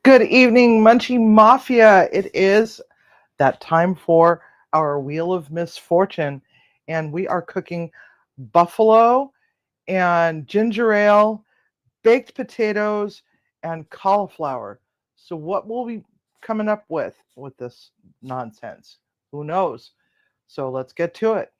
Good evening, Munchie Mafia. It is that time for our Wheel of Misfortune, and we are cooking buffalo and ginger ale, baked potatoes, and cauliflower. So, what will we coming up with this nonsense? Who knows? So, let's get to it.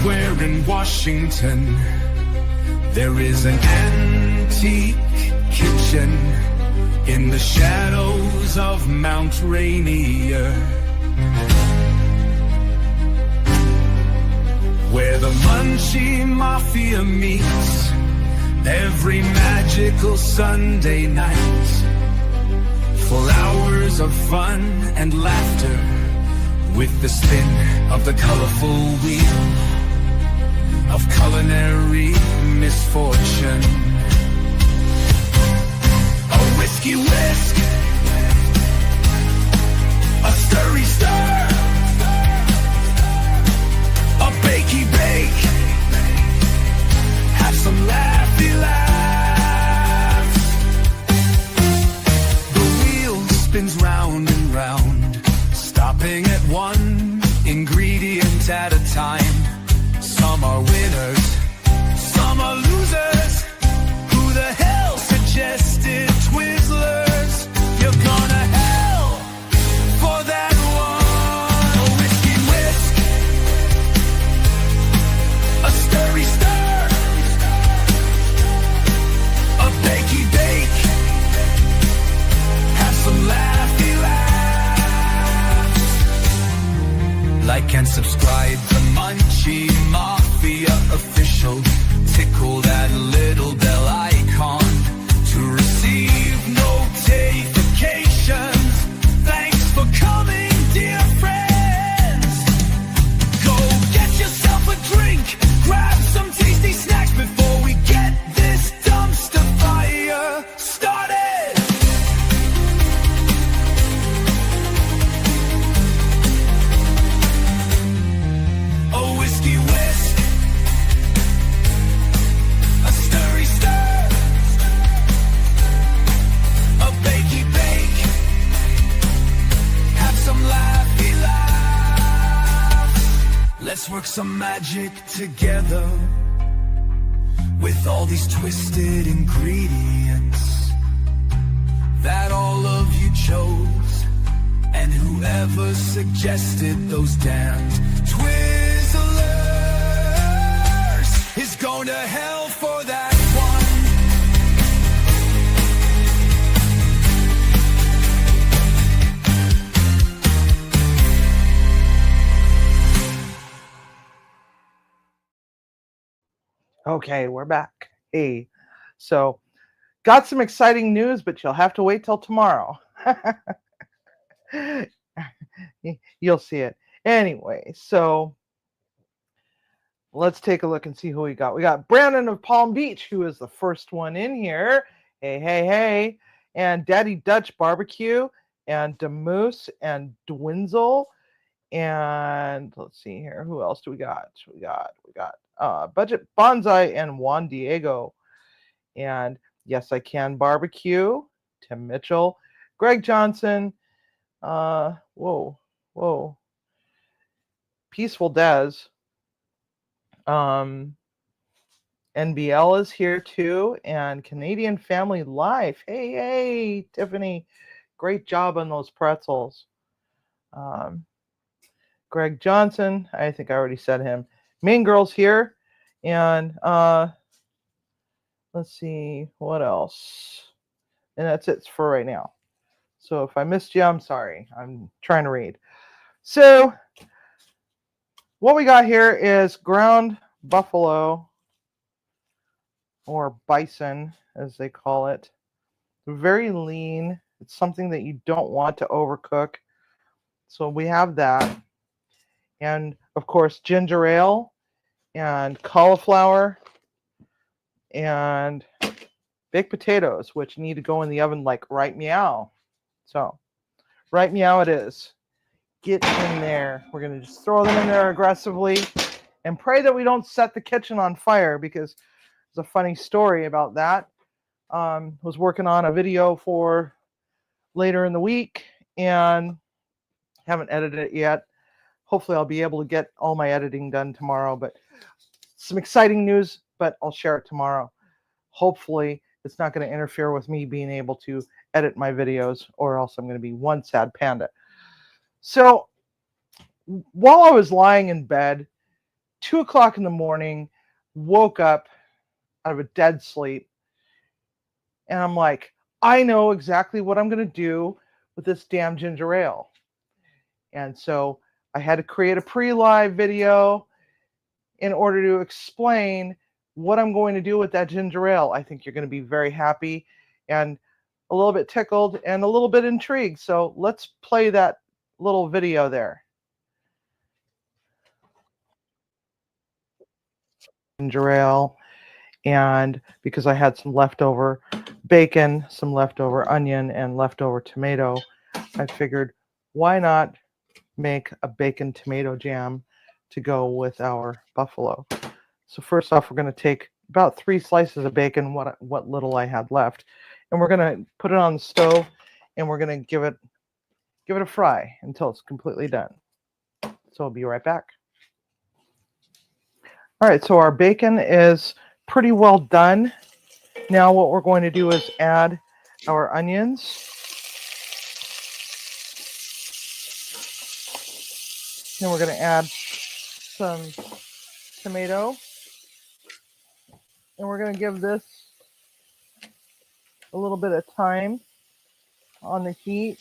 Somewhere in Washington, there is an antique kitchen in the shadows of Mount Rainier, where the Munchie Mafia meets every magical Sunday night for hours of fun and laughter with the spin of the colorful wheel of culinary misfortune. A whiskey whisk, a stirry stir, a bakey bake, have some laughy laughs. The wheel spins round and round, stopping at one ingredient at a time. Some are winners, some are losers. Who the hell suggested Twizzlers? You're gonna hell for that one. A whiskey whisk, a stirry stir, a bakey bake, have some laughy laughs. Like and subscribe to Munchie Mafia Official. Tickle that little bell icon to receive notifications. Thanks for coming, dear friends. Go get yourself a drink, grab some tasty snacks before we get this dumpster fire started. A whiskey whisk, a stirry stir, a bakey bake, have some laughy laughs. Let's work some magic together with all these twisted ingredients that all of you chose, and whoever suggested those damned Twizzlers is going to hell for that one. Okay, we're back. Hey, so got some exciting news, but you'll have to wait till tomorrow. You'll see it. Anyway, so let's take a look and see who we got. We got Brandon of Palm Beach, who is the first one in here. Hey, hey, hey. And Daddy Dutch Barbecue, and Demoose, and Dwinzel. And let's see here. Who else do we got? We got Budget Bonsai and Juan Diego. And Yes I Can Barbecue, Tim Mitchell, Greg Johnson, whoa, Peaceful Des, NBL is here too, and Canadian Family Life. Hey, Tiffany, great job on those pretzels. Greg Johnson, I think I already said him. Mean Girls here, and let's see what else. And that's it for right now. So if I missed you, I'm sorry. I'm trying to read. So what we got here is ground buffalo, or bison as they call it. Very lean. It's something that you don't want to overcook. So we have that. And of course, ginger ale and cauliflower and baked potatoes, which need to go in the oven like right meow. So right meow it is. Get in there. We're going to just throw them in there aggressively and pray that we don't set the kitchen on fire, because there's a funny story about that. Was working on a video for later in the week and haven't edited it yet. Hopefully I'll be able to get all my editing done tomorrow, but some exciting news, but I'll share it tomorrow. Hopefully it's not going to interfere with me being able to edit my videos, or else I'm going to be one sad panda. So while I was lying in bed, 2 o'clock in the morning, woke up out of a dead sleep, and I'm like, I know exactly what I'm going to do with this damn ginger ale. And so I had to create a pre-live video in order to explain what I'm going to do with that ginger ale. I think you're going to be very happy and a little bit tickled and a little bit intrigued. So let's play that little video there. Ginger ale, and because I had some leftover bacon, some leftover onion, and leftover tomato, I figured, why not make a bacon tomato jam to go with our buffalo. So first off, we're going to take about 3 slices of bacon, what little I had left, and we're going to put it on the stove, and we're going to give it a fry until it's completely done. So I'll be right back. All right, so our bacon is pretty well done. Now what we're going to do is add our onions. Then we're going to add some tomato. And we're going to give this a little bit of time on the heat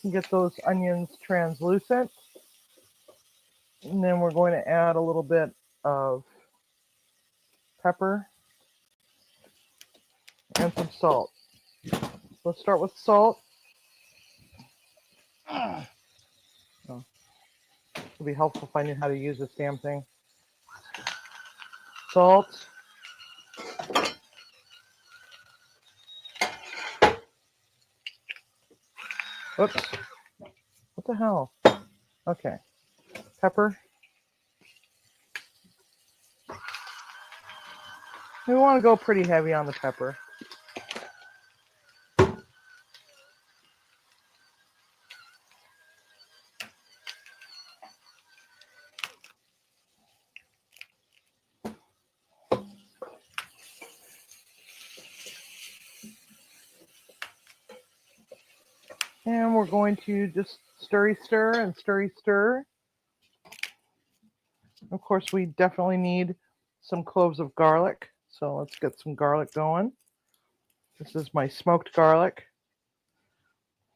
to get those onions translucent. And then we're going to add a little bit of pepper and some salt. Let's start with salt. Oh, it'll be helpful finding how to use this damn thing. Salt. Oops. What the hell? Okay. Pepper. We want to go pretty heavy on the pepper. And we're going to just stir and stir. Of course, we definitely need some cloves of garlic. So let's get some garlic going. This is my smoked garlic.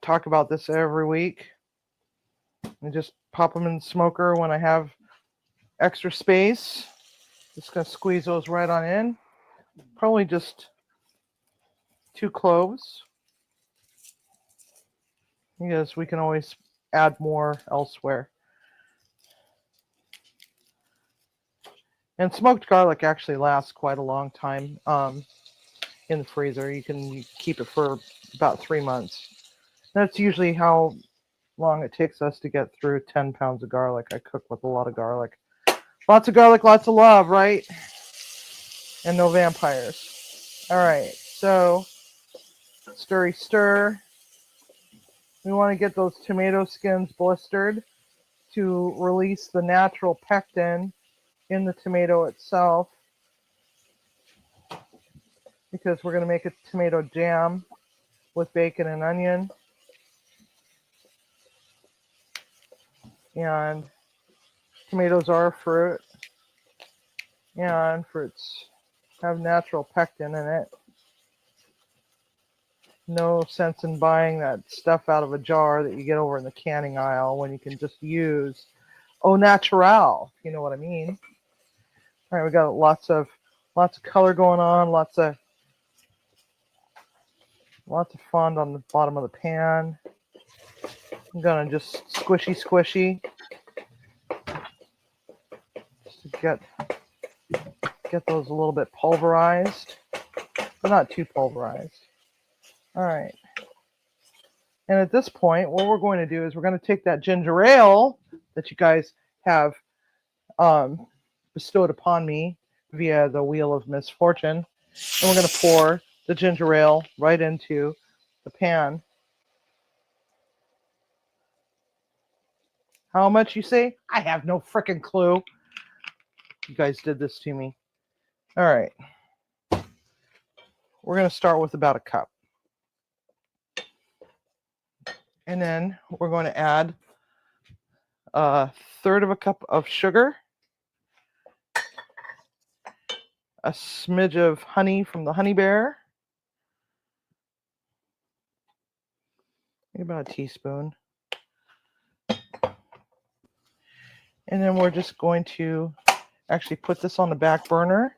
Talk about this every week. And just pop them in the smoker when I have extra space. Just going to squeeze those right on in. Probably just 2 cloves. Because we can always add more elsewhere. And smoked garlic actually lasts quite a long time in the freezer. You can keep it for about 3 months. That's usually how long it takes us to get through 10 pounds of garlic. I cook with a lot of garlic. Lots of garlic, lots of love, right? And no vampires. All right, so stir. We want to get those tomato skins blistered to release the natural pectin in the tomato itself, because we're going to make a tomato jam with bacon and onion. And tomatoes are a fruit, and fruits have natural pectin in it. No sense in buying that stuff out of a jar that you get over in the canning aisle when you can just use au naturel, if you know what I mean. All right, we got lots of color going on, lots of fond on the bottom of the pan. I'm gonna just squishy just to get those a little bit pulverized. but not too pulverized. All right. And at this point, what we're going to do is we're going to take that ginger ale that you guys have bestowed upon me via the Wheel of Misfortune, and we're going to pour the ginger ale right into the pan. How much, you say? I have no freaking clue. You guys did this to me. All right. We're going to start with about a cup. And then we're going to add a third of a cup of sugar, a smidge of honey from the honey bear, about a teaspoon. And then we're just going to actually put this on the back burner,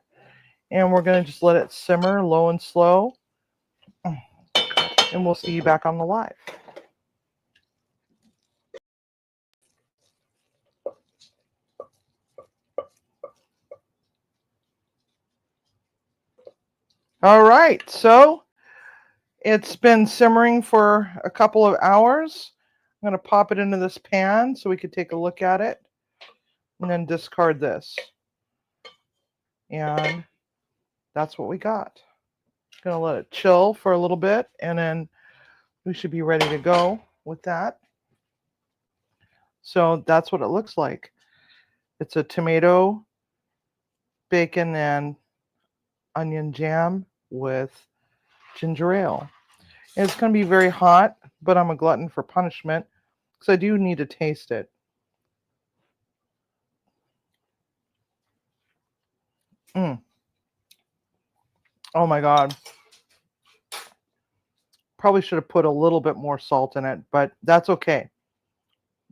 and we're going to just let it simmer low and slow, and we'll see you back on the live. All right, so it's been simmering for a couple of hours. I'm going to pop it into this pan so we could take a look at it, and then discard this. And that's what we got. Going to let it chill for a little bit, and then we should be ready to go with that. So that's what it looks like. It's a tomato, bacon, and onion jam with ginger ale. And it's going to be very hot, but I'm a glutton for punishment because I do need to taste it. Oh my God. Probably should have put a little bit more salt in it, but that's okay.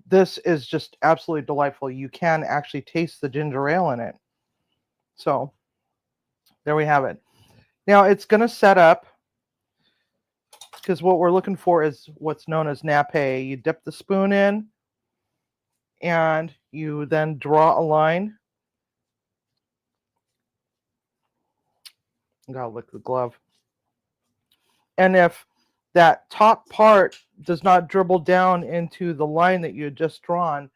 This is just absolutely delightful. You can actually taste the ginger ale in it. So there we have it. Now it's going to set up, because what we're looking for is what's known as nappe. You dip the spoon in, and you then draw a line. Gotta lick the glove. And if that top part does not dribble down into the line that you had just drawn,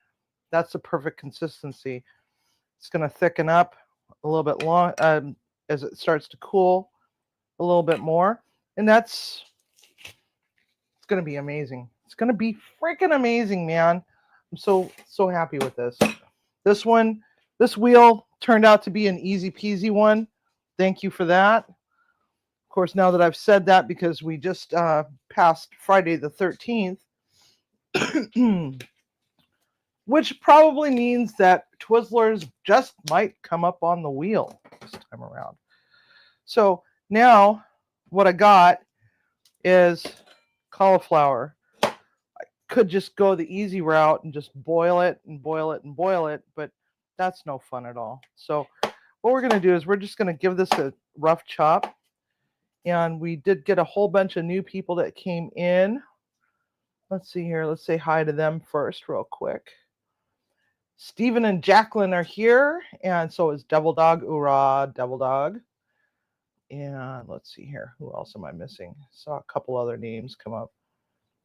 that's the perfect consistency. It's going to thicken up a little bit long as it starts to cool a little bit more, and it's going to be amazing. It's going to be freaking amazing, man. I'm so happy with this. This wheel turned out to be an easy peasy one. Thank you for that. Of course, now that I've said that, because we just passed Friday the 13th, which probably means that Twizzlers just might come up on the wheel this time around. So now what I got is cauliflower. I could just go the easy route and just boil it and boil it and boil it, but that's no fun at all. So what we're going to do is we're just going to give this a rough chop. And we did get a whole bunch of new people that came in. Let's see here. Let's say hi to them first real quick. Stephen and Jacqueline are here, and so is Devil Dog. Hoorah, Devil Dog. And let's see here. Who else am I missing? Saw a couple other names come up,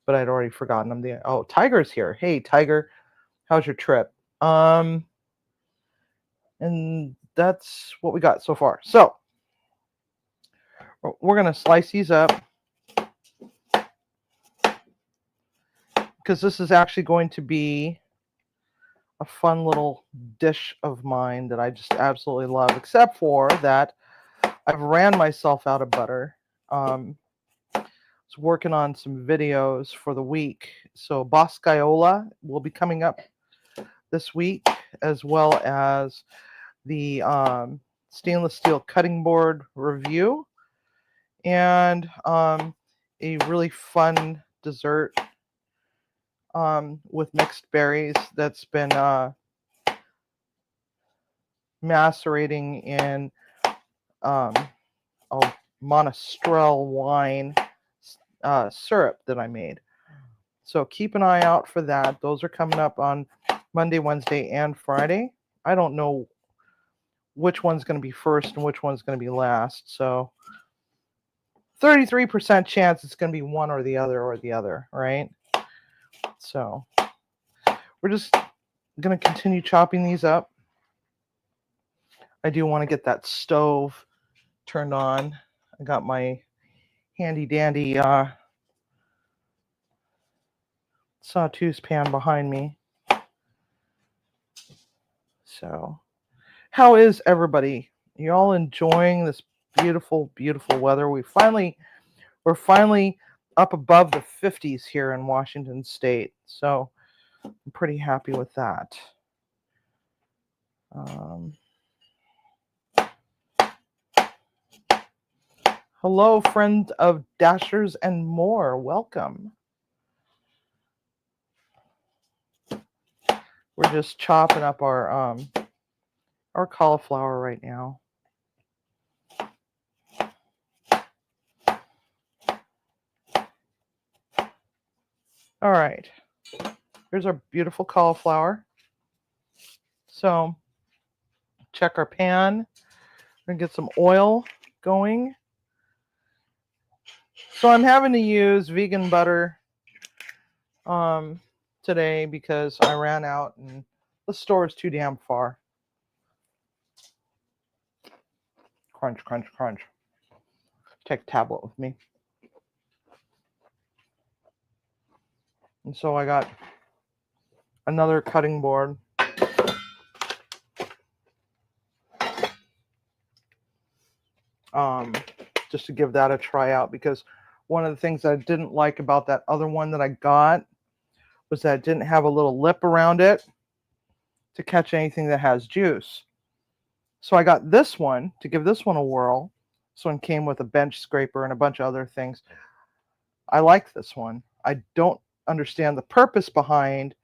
but I'd already forgotten them. Oh, Tiger's here. Hey, Tiger. How's your trip? And that's what we got so far. So we're going to slice these up, because this is actually going to be a fun little dish of mine that I just absolutely love, except for that I've ran myself out of butter. I was working on some videos for the week. So Boscaiola will be coming up this week, as well as the stainless steel cutting board review, and a really fun dessert with mixed berries that's been macerating in Monastrell wine syrup that I made. So keep an eye out for that. Those are coming up on Monday, Wednesday, and Friday. I don't know which one's going to be first and which one's going to be last. So 33% chance it's going to be one or the other, right? So we're just going to continue chopping these up. I do want to get that stove turned on. I got my handy dandy sawtooth pan behind me. So how is everybody? You all enjoying this beautiful, beautiful weather? We're finally up above the 50s here in Washington State. So I'm pretty happy with that. Hello, friend of Dashers and more. Welcome. We're just chopping up our cauliflower right now. All right. Here's our beautiful cauliflower. So check our pan. We're gonna get some oil going. So I'm having to use vegan butter today because I ran out and the store is too damn far. Crunch, crunch, crunch. Take a tablet with me. And so I got another cutting board. Just to give that a try out, because one of the things I didn't like about that other one that I got was that it didn't have a little lip around it to catch anything that has juice. So I got this one to give this one a whirl. This one came with a bench scraper and a bunch of other things. I like this one. I don't understand the purpose behind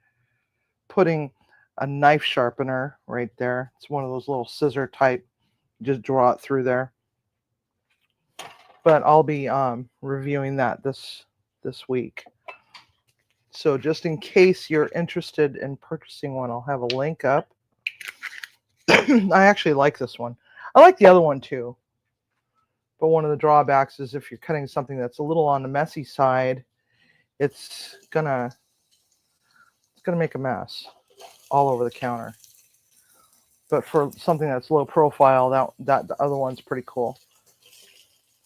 putting a knife sharpener right there. It's one of those little scissor type, just draw it through there. But I'll be reviewing that this week. So just in case you're interested in purchasing one, I'll have a link up. I actually like this one. I like the other one too. But one of the drawbacks is if you're cutting something that's a little on the messy side, it's gonna make a mess all over the counter. But for something that's low profile, that the other one's pretty cool.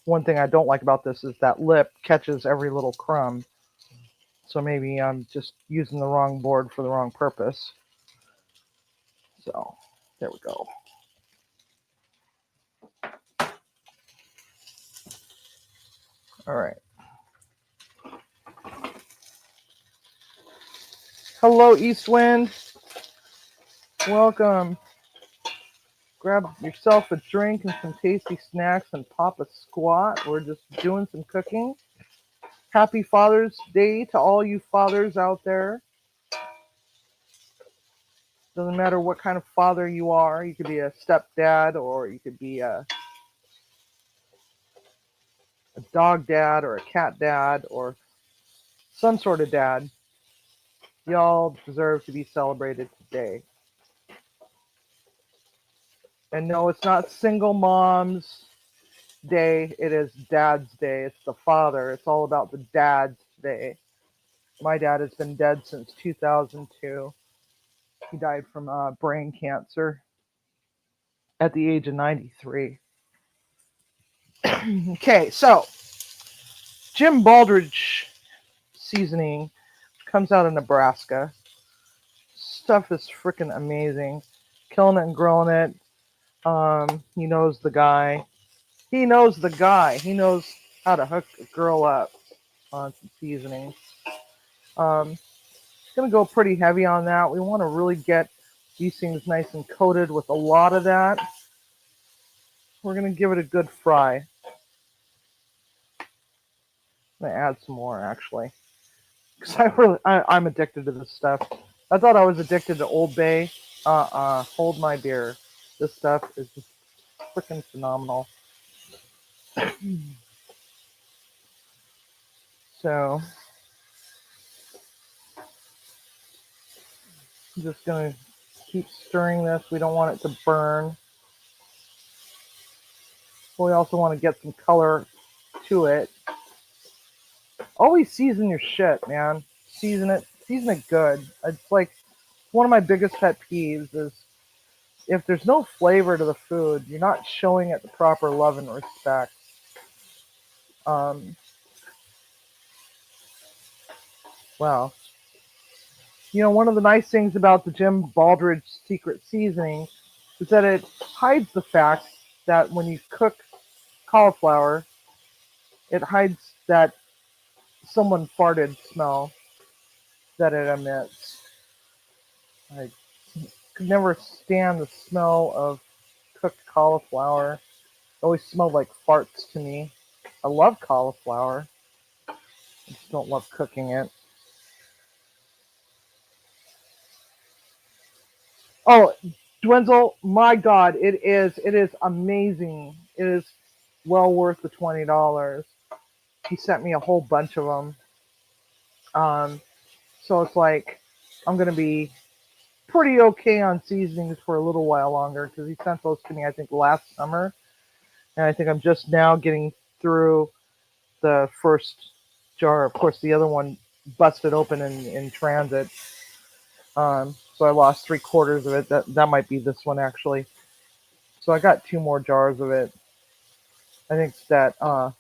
One thing I don't like about this is that lip catches every little crumb. So maybe I'm just using the wrong board for the wrong purpose. So there we go. All right. Hello, Eastwind. Welcome. Grab yourself a drink and some tasty snacks and pop a squat. We're just doing some cooking. Happy Father's Day to all you fathers out there. Doesn't matter what kind of father you are. You could be a stepdad, or you could be a dog dad, or a cat dad, or some sort of dad. Y'all deserve to be celebrated today. And no, it's not single mom's day. It is dad's day. It's the father. It's all about the dads today. My dad has been dead since 2002. He died from brain cancer at the age of 93. Okay, so Jim Baldridge seasoning comes out of Nebraska. Stuff is freaking amazing. Killing it and grilling it. He knows the guy. He knows the guy. He knows how to hook a girl up on some seasoning. It's going to go pretty heavy on that. We want to really get these things nice and coated with a lot of that. We're going to give it a good fry. I'm going to add some more, actually. Because I'm addicted to this stuff. I thought I was addicted to Old Bay. Hold my beer. This stuff is just freaking phenomenal. So, I'm just going to keep stirring this. We don't want it to burn. But we also want to get some color to it. Always season your shit, man. Season it good. It's like one of my biggest pet peeves is if there's no flavor to the food, you're not showing it the proper love and respect. Um, well, one of the nice things about the Jim Baldridge secret seasoning is that it hides the fact that when you cook cauliflower, it hides that someone farted smell that it emits. I could never stand the smell of cooked cauliflower. It always smelled like farts to me. I love cauliflower. I just don't love cooking it. Oh, Dwenzel, my God, it is. It is amazing. It is well worth the $20. He sent me a whole bunch of them. So it's like I'm gonna be pretty okay on seasonings for a little while longer because he sent those to me I think last summer, and I think I'm just now getting through the first jar. Of course, the other one busted open in transit, so I lost 3/4 of it. That might be this one actually. So I got 2 more jars of it. I think that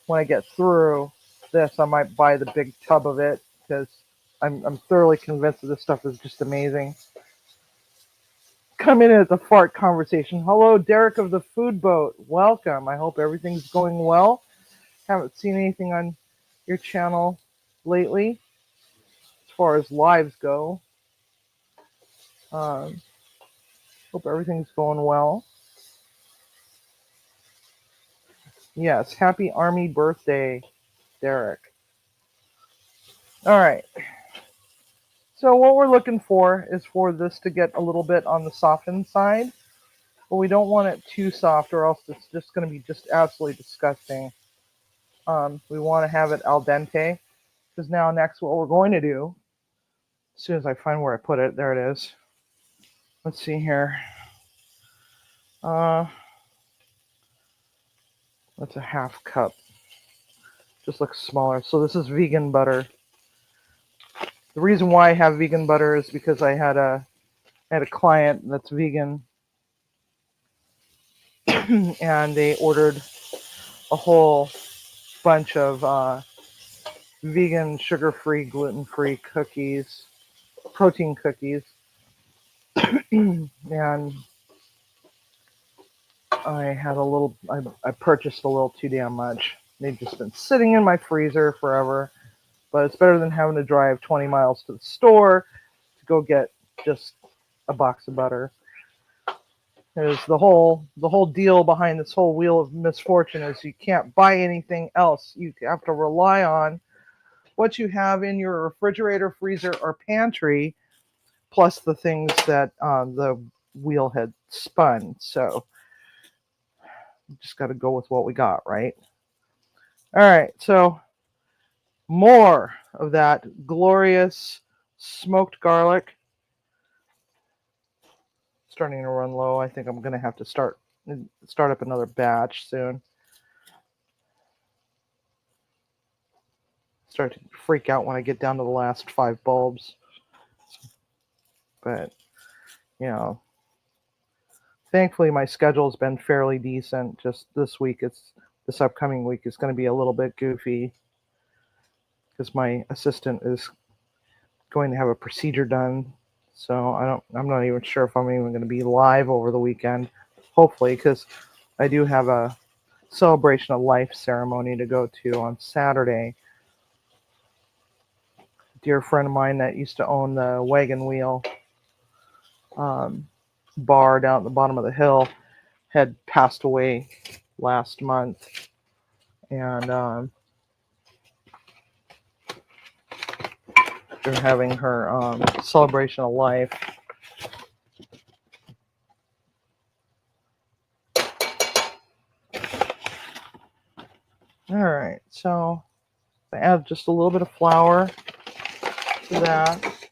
when I get through this, I might buy the big tub of it because I'm thoroughly convinced that this stuff is just amazing. Come in at the fart conversation. Hello, Derek of the Food Boat. Welcome. I hope everything's going well. Haven't seen anything on your channel lately as far as lives go. Hope everything's going well. Yes, happy Army birthday, Derek. All right. So what we're looking for is for this to get a little bit on the softened side, but we don't want it too soft or else it's just going to be just absolutely disgusting. We want to have it al dente because now next what we're going to do, as soon as I find where I put it, there it is. Let's see here. That's a half cup. Just looks smaller. So this is vegan butter. The reason why I have vegan butter is because I had a client that's vegan and they ordered a whole bunch of vegan, sugar-free, gluten-free cookies, protein cookies, and I purchased a little too damn much. They've just been sitting in my freezer forever, but it's better than having to drive 20 miles to the store to go get just a box of butter. Because the whole deal behind this whole wheel of misfortune is you can't buy anything else. You have to rely on what you have in your refrigerator, freezer, or pantry, plus the things that the wheel had spun. So you just got to go with what we got, right? All right, so more of that glorious smoked garlic. Starting to run low. I think I'm going to have to start up another batch soon. Start to freak out when I get down to the last 5 bulbs. But, thankfully my schedule's been fairly decent. Just this upcoming week is going to be a little bit goofy because my assistant is going to have a procedure done. So I'm not even sure if I'm even going to be live over the weekend. Hopefully, because I do have a celebration of life ceremony to go to on Saturday. A dear friend of mine that used to own the Wagon Wheel bar down at the bottom of the hill had passed away last month, and they're having her celebration of life. All right, so I add just a little bit of flour to that.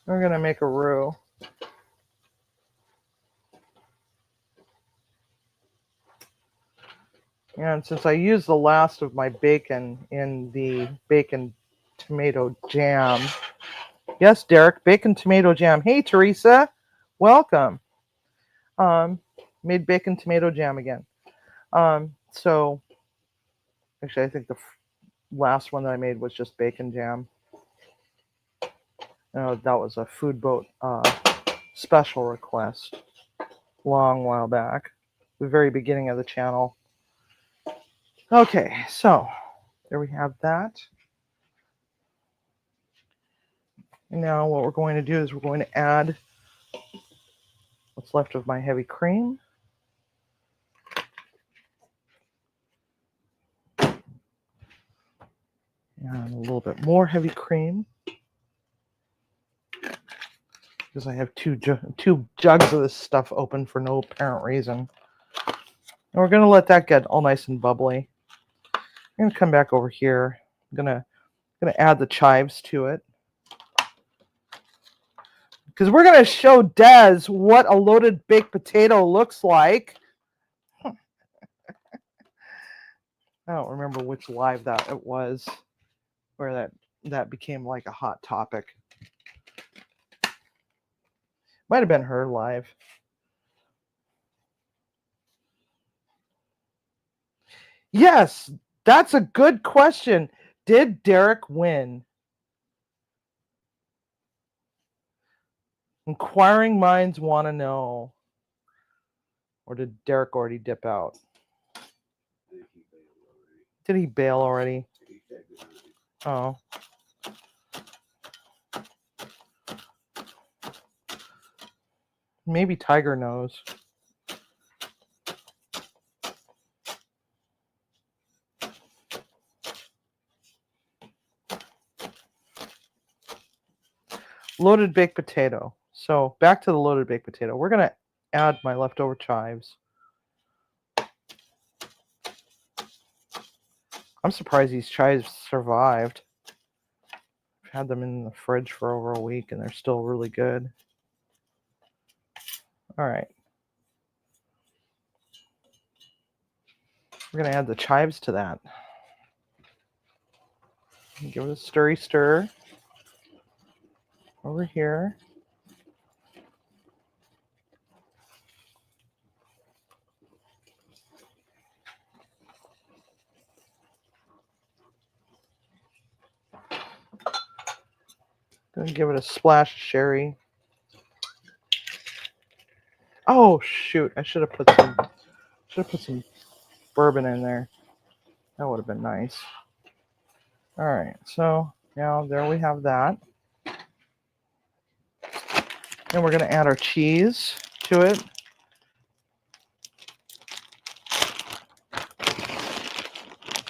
We're gonna make a roux. And since I used the last of my bacon in the bacon tomato jam, yes, Derek, bacon tomato jam. Hey, Teresa, welcome. Um, Made bacon tomato jam again. So actually, I think the last one that I made was just bacon jam. That was a food boat special request long while back, the very beginning of the channel. Okay, so there we have that. And now what we're going to do is we're going to add what's left of my heavy cream. And a little bit more heavy cream, because I have two jugs of this stuff open for no apparent reason. And we're going to let that get all nice and bubbly. I'm going to come back over here. I'm going to add the chives to it, because we're going to show Des what a loaded baked potato looks like. I don't remember which live that it was where that became like a hot topic. Might have been her live. Yes, that's a good question. Did Derek win? Inquiring minds want to know. Or did Derek already dip out? Did he bail already? Oh. Maybe Tiger knows. Loaded baked potato. So back to the loaded baked potato. We're going to add my leftover chives. I'm surprised these chives survived. I've had them in the fridge for over a week and they're still really good. All right. We're going to add the chives to that. Give it a stirry stir. Over here. Gonna give it a splash of sherry. Oh shoot! I should have put some bourbon in there. That would have been nice. All right, so now there we have that. Then we're gonna add our cheese to it. I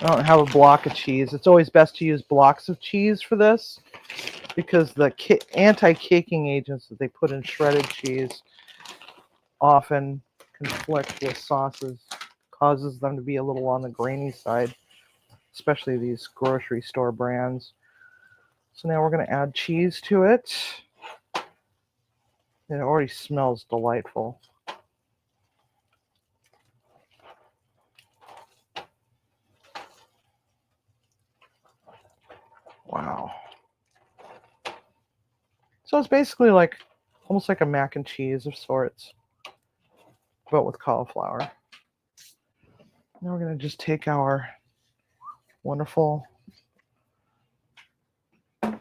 don't have a block of cheese. It's always best to use blocks of cheese for this, because the anti-caking agents that they put in shredded cheese often conflict with sauces, causes them to be a little on the grainy side, especially these grocery store brands. So now we're going to add cheese to it. It already smells delightful. Wow. So it's basically like almost like a mac and cheese of sorts, but with cauliflower. Now we're going to just take our wonderful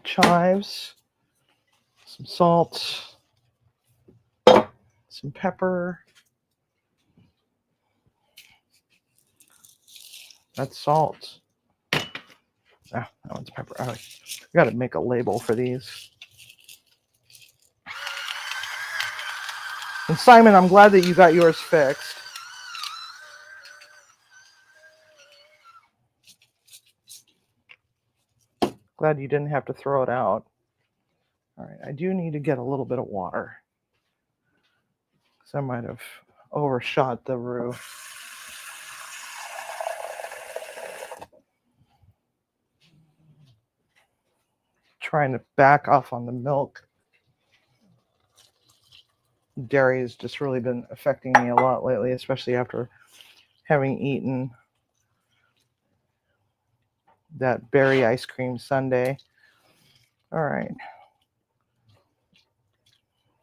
chives, some salt, some pepper. That's salt. Ah, that one's pepper. I got to make a label for these. And Simon, I'm glad that you got yours fixed. Glad you didn't have to throw it out. All right, I do need to get a little bit of water, because I might have overshot the roux. Trying to back off on the milk. Dairy has just really been affecting me a lot lately, especially after having eaten that berry ice cream sundae. All right.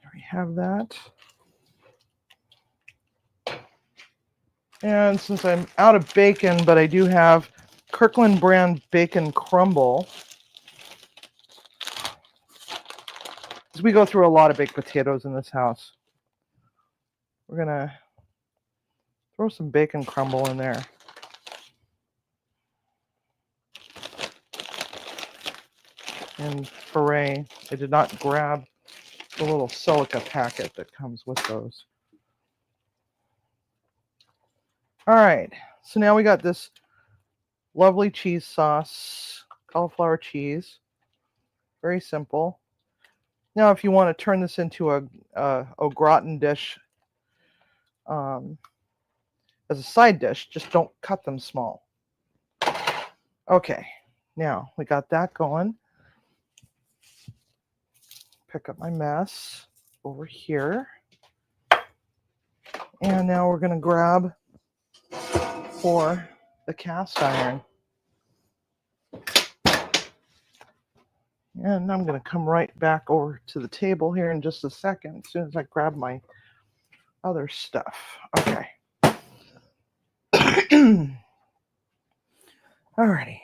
There we have that. And since I'm out of bacon, but I do have Kirkland brand bacon crumble. Because we go through a lot of baked potatoes in this house. We're going to throw some bacon crumble in there. And hooray, I did not grab the little silica packet that comes with those. All right, so now we got this lovely cheese sauce, cauliflower cheese. Very simple. Now, if you want to turn this into a au gratin dish as a side dish, just don't cut them small. Okay, now we got that going. Pick up my mess over here. And now we're going to grab for the cast iron. And I'm going to come right back over to the table here in just a second, as soon as I grab my other stuff. Okay. Alrighty.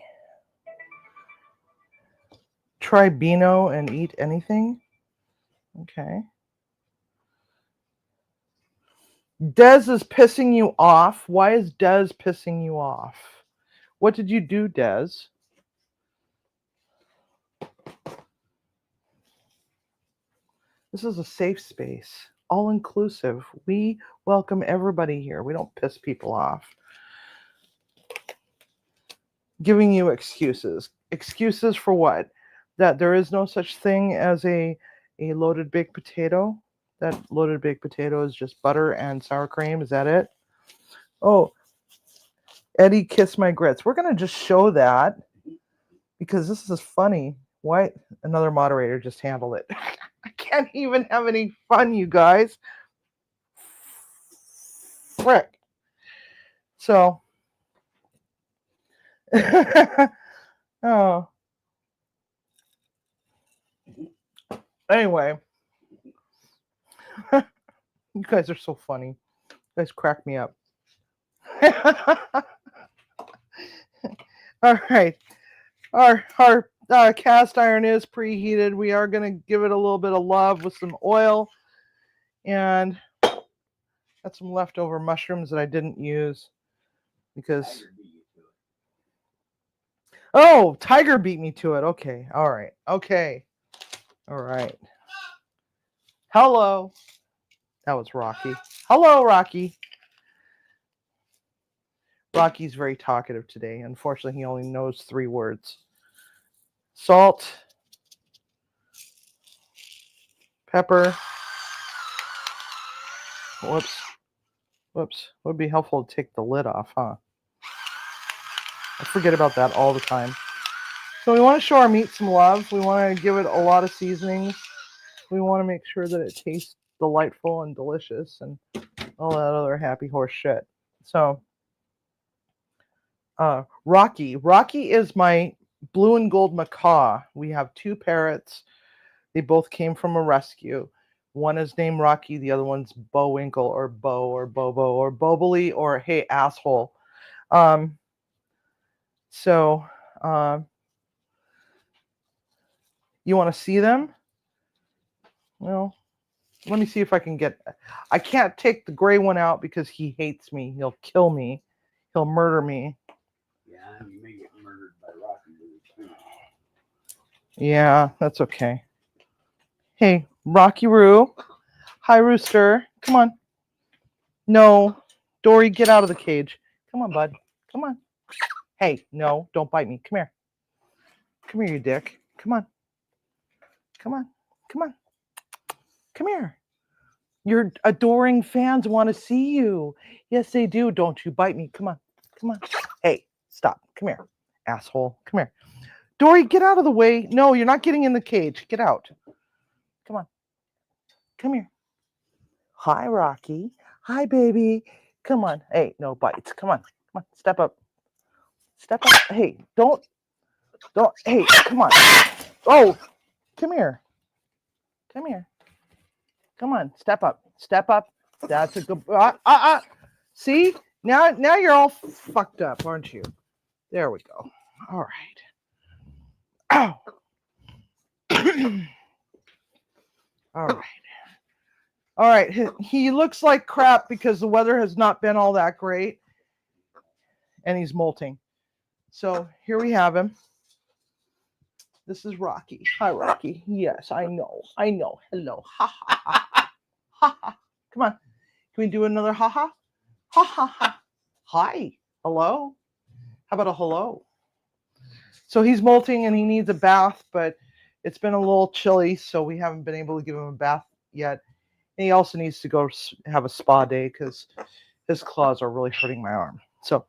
Try Beano and eat anything. Okay. Dez is pissing you off. Why is Dez pissing you off? What did you do, Dez? This is a safe space, all inclusive. We welcome everybody here. We don't piss people off. Giving you excuses. Excuses for what? That there is no such thing as a loaded baked potato? That loaded baked potato is just butter and sour cream. Is that it? Oh, Eddie, kiss my grits. We're going to just show that because this is funny. Why? Another moderator just handled it. I can't even have any fun, you guys. Frick. So, oh. Anyway, you guys are so funny. You guys crack me up. All right. Our cast iron is preheated. We are going to give it a little bit of love with some oil. And got some leftover mushrooms that I didn't use because... Oh, Tiger beat me to it. Okay. All right. Okay. All right. Hello. That was Rocky. Hello, Rocky. Rocky's very talkative today. Unfortunately, he only knows 3 words. Salt. Pepper. Whoops. Whoops. It would be helpful to take the lid off, huh? I forget about that all the time. So we want to show our meat some love. We want to give it a lot of seasonings. We want to make sure that it tastes delightful and delicious and all that other happy horse shit. So, Rocky. Rocky is my blue and gold macaw. We have 2 parrots. They both came from a rescue. One is named Rocky. The other one's Bowinkle or Bo or Bobo or Bobily or Hey Asshole. So, you want to see them? Well, let me see if I can get... I can't take the gray one out because he hates me. He'll kill me. He'll murder me. Yeah, you may get murdered by Rocky. Yeah, that's okay. Hey, Rocky Roo. Hi, Rooster. Come on. No. Dory, get out of the cage. Come on, bud. Come on. Hey, no, don't bite me. Come here. Come here, you dick. Come on. Come on. Come on. Come here. Your adoring fans want to see you. Yes, they do. Don't you bite me. Come on. Come on. Hey, stop. Come here, asshole. Come here. Dory, get out of the way. No, you're not getting in the cage. Get out. Come on. Come here. Hi, Rocky. Hi, baby. Come on. Hey, no bites. Come on. Come on. Step up. Step up. Hey, don't. Don't. Hey, come on. Oh, come here. Come here. Come on. Step up. Step up. That's a good. See? Now you're all fucked up, aren't you? There we go. All right. Ow. All right. All right. He looks like crap because the weather has not been all that great. And he's molting. So here we have him. This is Rocky. Hi, Rocky. Yes, I know. I know. Hello. Ha ha ha. Ha ha. Come on. Can we do another ha ha? Ha ha ha. Hi. Hello. How about a hello? So he's molting and he needs a bath, but it's been a little chilly, so we haven't been able to give him a bath yet. And he also needs to go have a spa day because his claws are really hurting my arm. So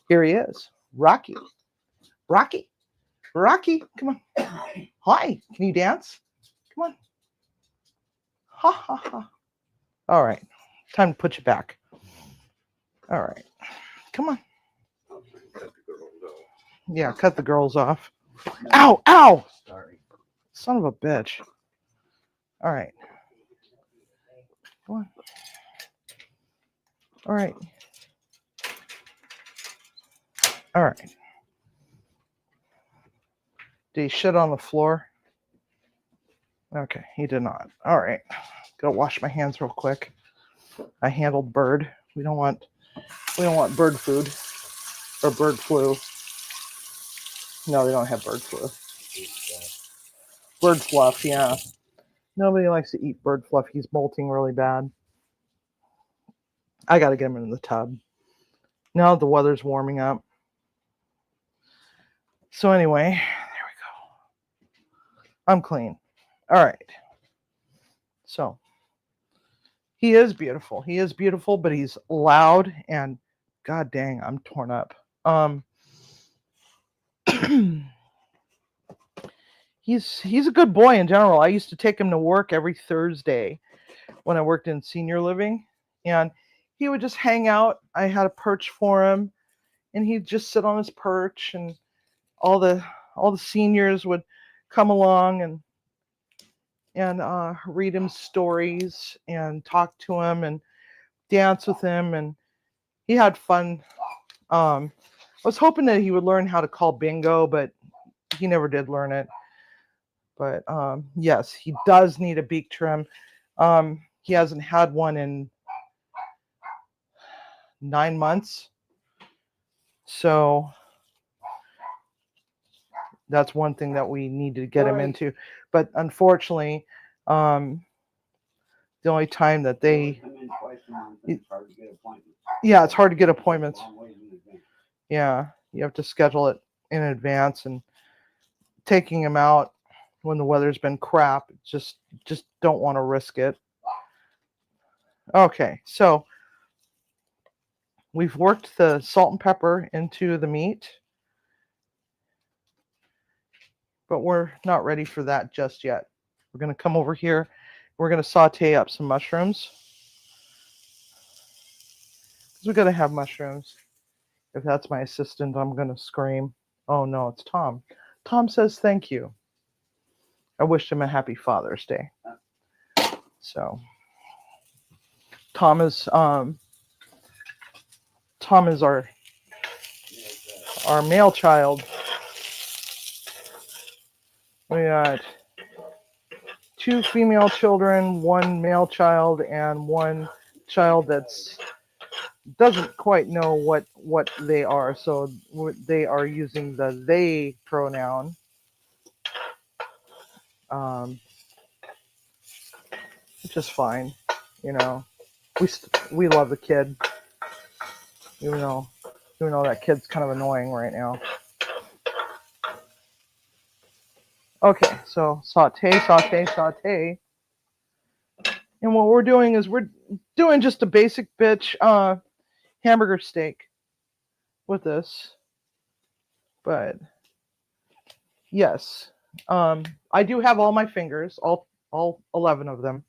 here he is. Rocky. Rocky. Rocky. Come on. Hi. Can you dance? Come on. Ha ha ha. All right. Time to put you back. All right. Come on. Yeah, cut the girls off. Ow! Ow! Sorry. Son of a bitch. All right. Come on. All right. All right. Did he shit on the floor? Okay, he did not. All right. Gotta wash my hands real quick. I handled bird. We don't want bird food or bird flu. No, they don't have bird flu. Bird fluff, yeah. Nobody likes to eat bird fluff. He's molting really bad. I gotta get him in the tub. Now the weather's warming up. So anyway, there we go. I'm clean. All right. So he is beautiful. He is beautiful, but he's loud and god dang, I'm torn up. He's a good boy in general. I used to take him to work every Thursday when I worked in senior living, and he would just hang out. I had a perch for him, and he'd just sit on his perch, and all the seniors would come along and read him stories and talk to him and dance with him, and he had fun. I was hoping that he would learn how to call bingo, but he never did learn it. But yes, he does need a beak trim. He hasn't had one in 9 months. So that's one thing that we need to get him into. But unfortunately, the only time that they... Yeah, it's hard to get appointments. Yeah, you have to schedule it in advance, and taking him out when the weather's been crap, just don't want to risk it. Okay, so we've worked the salt and pepper into the meat, but we're not ready for that just yet. We're going to come over here. We're going to saute up some mushrooms, because we got to have mushrooms. If that's my assistant, I'm going to scream. Oh no, it's Tom. Tom says thank you. I wished him a happy Father's Day. So Tom is our male child. We got 2 female children, 1 male child, and 1 child that's doesn't quite know what they are, so they are using the they pronoun. Which is fine, you know. We love the kid, even though that kid's kind of annoying right now. Okay, so saute. And what we're doing is we're doing just a basic bitch hamburger steak with this. But yes, I do have all my fingers, all 11 of them.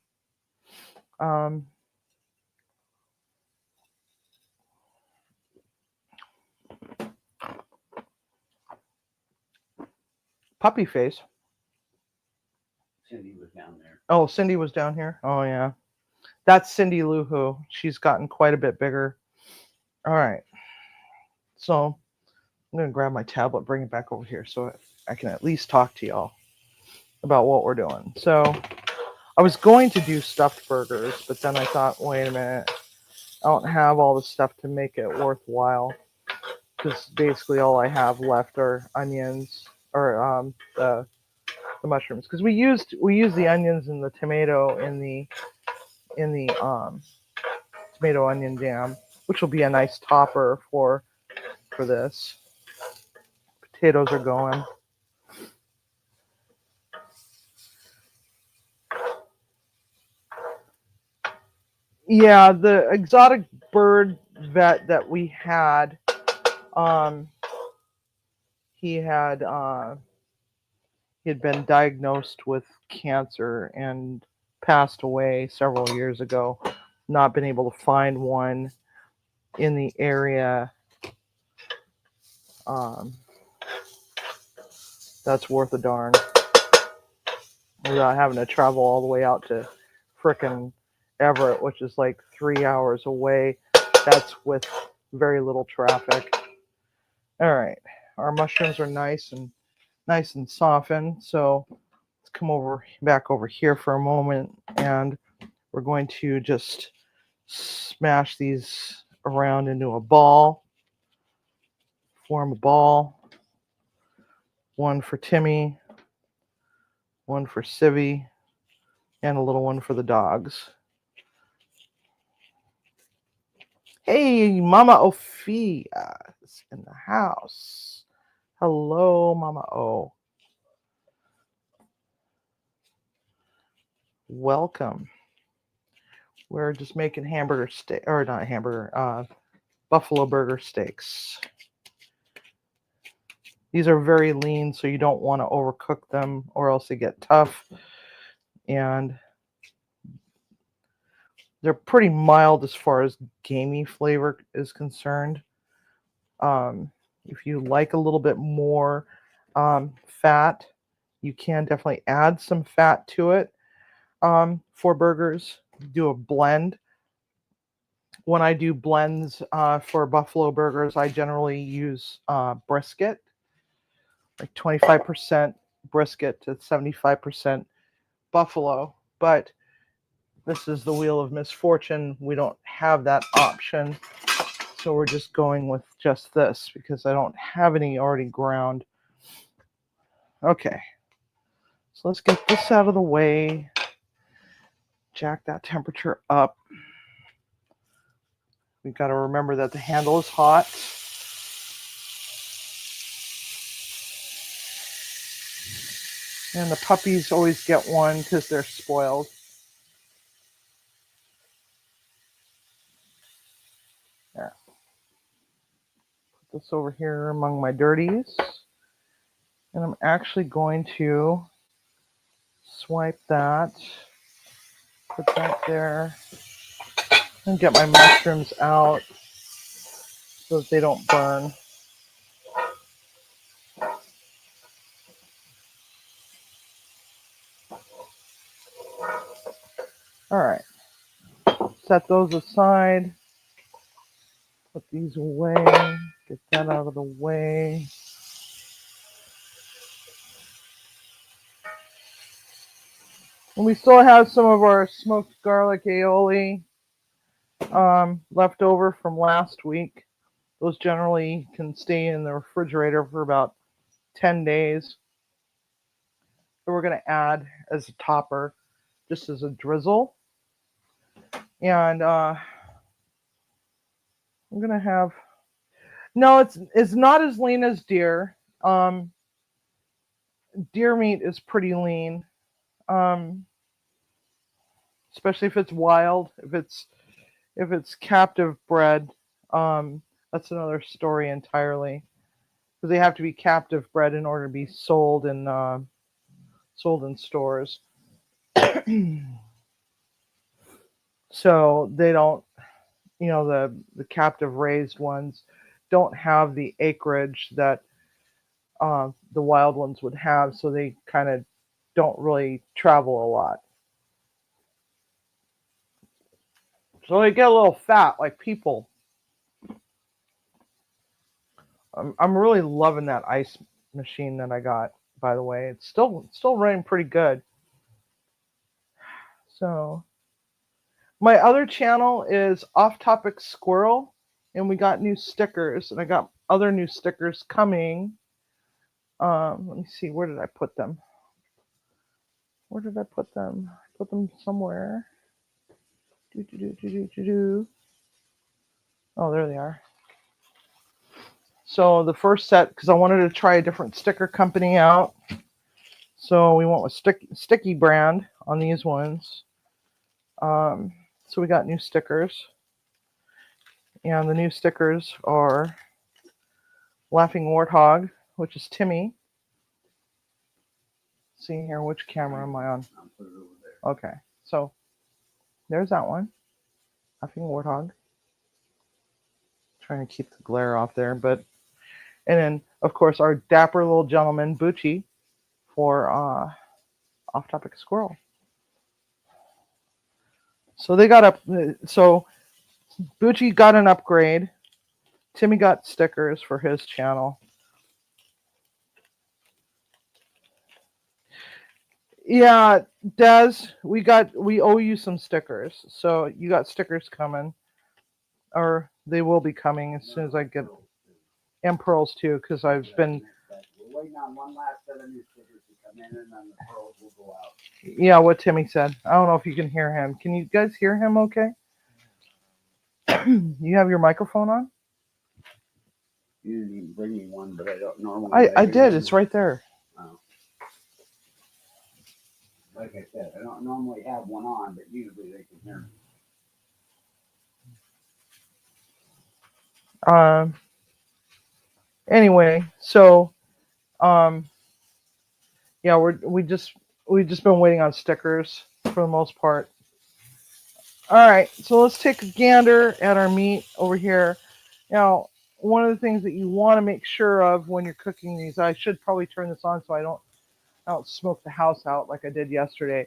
Puppy face. Cindy was down there. Oh, Cindy was down here. Oh yeah, that's Cindy Lou Who. She's gotten quite a bit bigger. All right, so I'm gonna grab my tablet, bring it back over here, so I can at least talk to y'all about what we're doing. So I was going to do stuffed burgers, but then I thought, wait a minute, I don't have all the stuff to make it worthwhile, because basically all I have left are onions or the mushrooms, because we used the onions and the tomato in the tomato onion jam, which will be a nice topper for this. Potatoes are going. Yeah, the exotic bird vet that we had, he had been diagnosed with cancer and passed away several years ago. Not been able to find one in the area that's worth a darn without having to travel all the way out to frickin' Everett, which is like 3 hours away. That's with very little traffic. All right, our mushrooms are nice and softened. So let's come back over here for a moment, and we're going to just smash these around into a ball. Form a ball. One for Timmy, one for Civvy, and a little one for the dogs. Hey, Mama Ophia is in the house. Hello, Mama O. Welcome. We're just making hamburger steak, or not hamburger, buffalo burger steaks. These are very lean, so you don't want to overcook them or else they get tough. And they're pretty mild as far as gamey flavor is concerned. If you like a little bit more fat, you can definitely add some fat to it for burgers. Do a blend. When I do blends for buffalo burgers, I generally use brisket, like 25% brisket to 75% buffalo. But this is the wheel of misfortune. We don't have that option. So we're just going with just this because I don't have any already ground. Okay. So let's get this out of the way. Jack that temperature up. We've got to remember that the handle is hot. And the puppies always get one because they're spoiled. There. Put this over here among my dirties. And I'm actually going to swipe that. Put that there. And get my mushrooms out so that they don't burn. All right. Set those aside. Put these away. Get that out of the way. And we still have some of our smoked garlic aioli left over from last week. Those generally can stay in the refrigerator for about 10 days. So we're going to add as a topper, just as a drizzle. And I'm going to have, no, it's not as lean as deer. Deer meat is pretty lean, especially if it's wild. If it's captive bred, that's another story entirely. Because they have to be captive bred in order to be sold in stores. So they don't, the captive raised ones don't have the acreage that the wild ones would have, so they kind of don't really travel a lot. So they get a little fat like people. I'm really loving that ice machine that I got, by the way. It's still running pretty good. So my other channel is Off Topic Squirrel, and we got new stickers, and I got other new stickers coming. Let me see, where did I put them? Where did I put them? I put them somewhere. Oh, there they are. So the first set, because I wanted to try a different sticker company out, so we went with Sticky brand on these ones. So we got new stickers, and the new stickers are Laughing Warthog, which is Timmy. See here, which camera am I on? Okay, so there's that one, Laughing Warthog. Trying to keep the glare off there, but and then of course our dapper little gentleman Bucci for Off Topic Squirrel. So they got up. So Bucci got an upgrade. Timmy got stickers for his channel. Yeah, Des, we owe you some stickers. So you got stickers coming, or they will be coming as soon as I get, and pearls too, because I've been. We're waiting on one last set of new stickers to come in, and then the pearls will go out. Yeah, what Timmy said. I don't know if you can hear him. Can you guys hear him okay? You have your microphone on? You didn't even bring me one, but I don't normally. I did. It's right there. Oh. Like I said, I don't normally have one on, but usually they can hear me. Anyway, so yeah, we've just been waiting on stickers for the most part. All right, so let's take a gander at our meat over here. Now, one of the things that you want to make sure of when you're cooking these, I should probably turn this on so I don't smoke the house out like I did yesterday,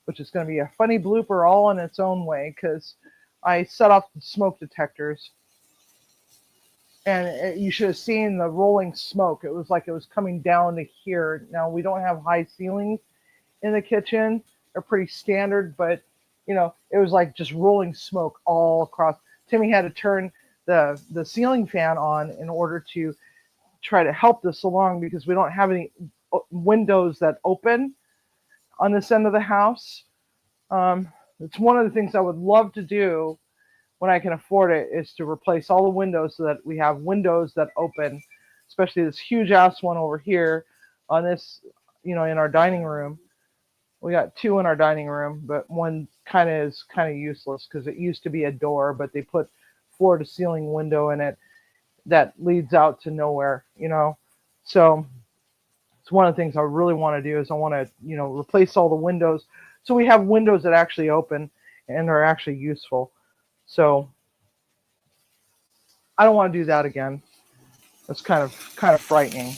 which is going to be a funny blooper all in its own way because I set off the smoke detectors. And you should have seen the rolling smoke. It was like it was coming down to here. Now, we don't have high ceilings in the kitchen. They're pretty standard, but, you know, it was like just rolling smoke all across. Timmy had to turn the ceiling fan on in order to try to help this along because we don't have any windows that open on this end of the house. It's one of the things I would love to do when I can afford it, is to replace all the windows so that we have windows that open, especially this huge ass one over here on this, you know, in our dining room. We got two in our dining room, but one is kind of useless because it used to be a door, but they put floor to ceiling window in it that leads out to nowhere, you know. So it's one of the things I really want to do is I want to, you know, replace all the windows so we have windows that actually open and are actually useful. So I don't want to do that again. That's kind of frightening.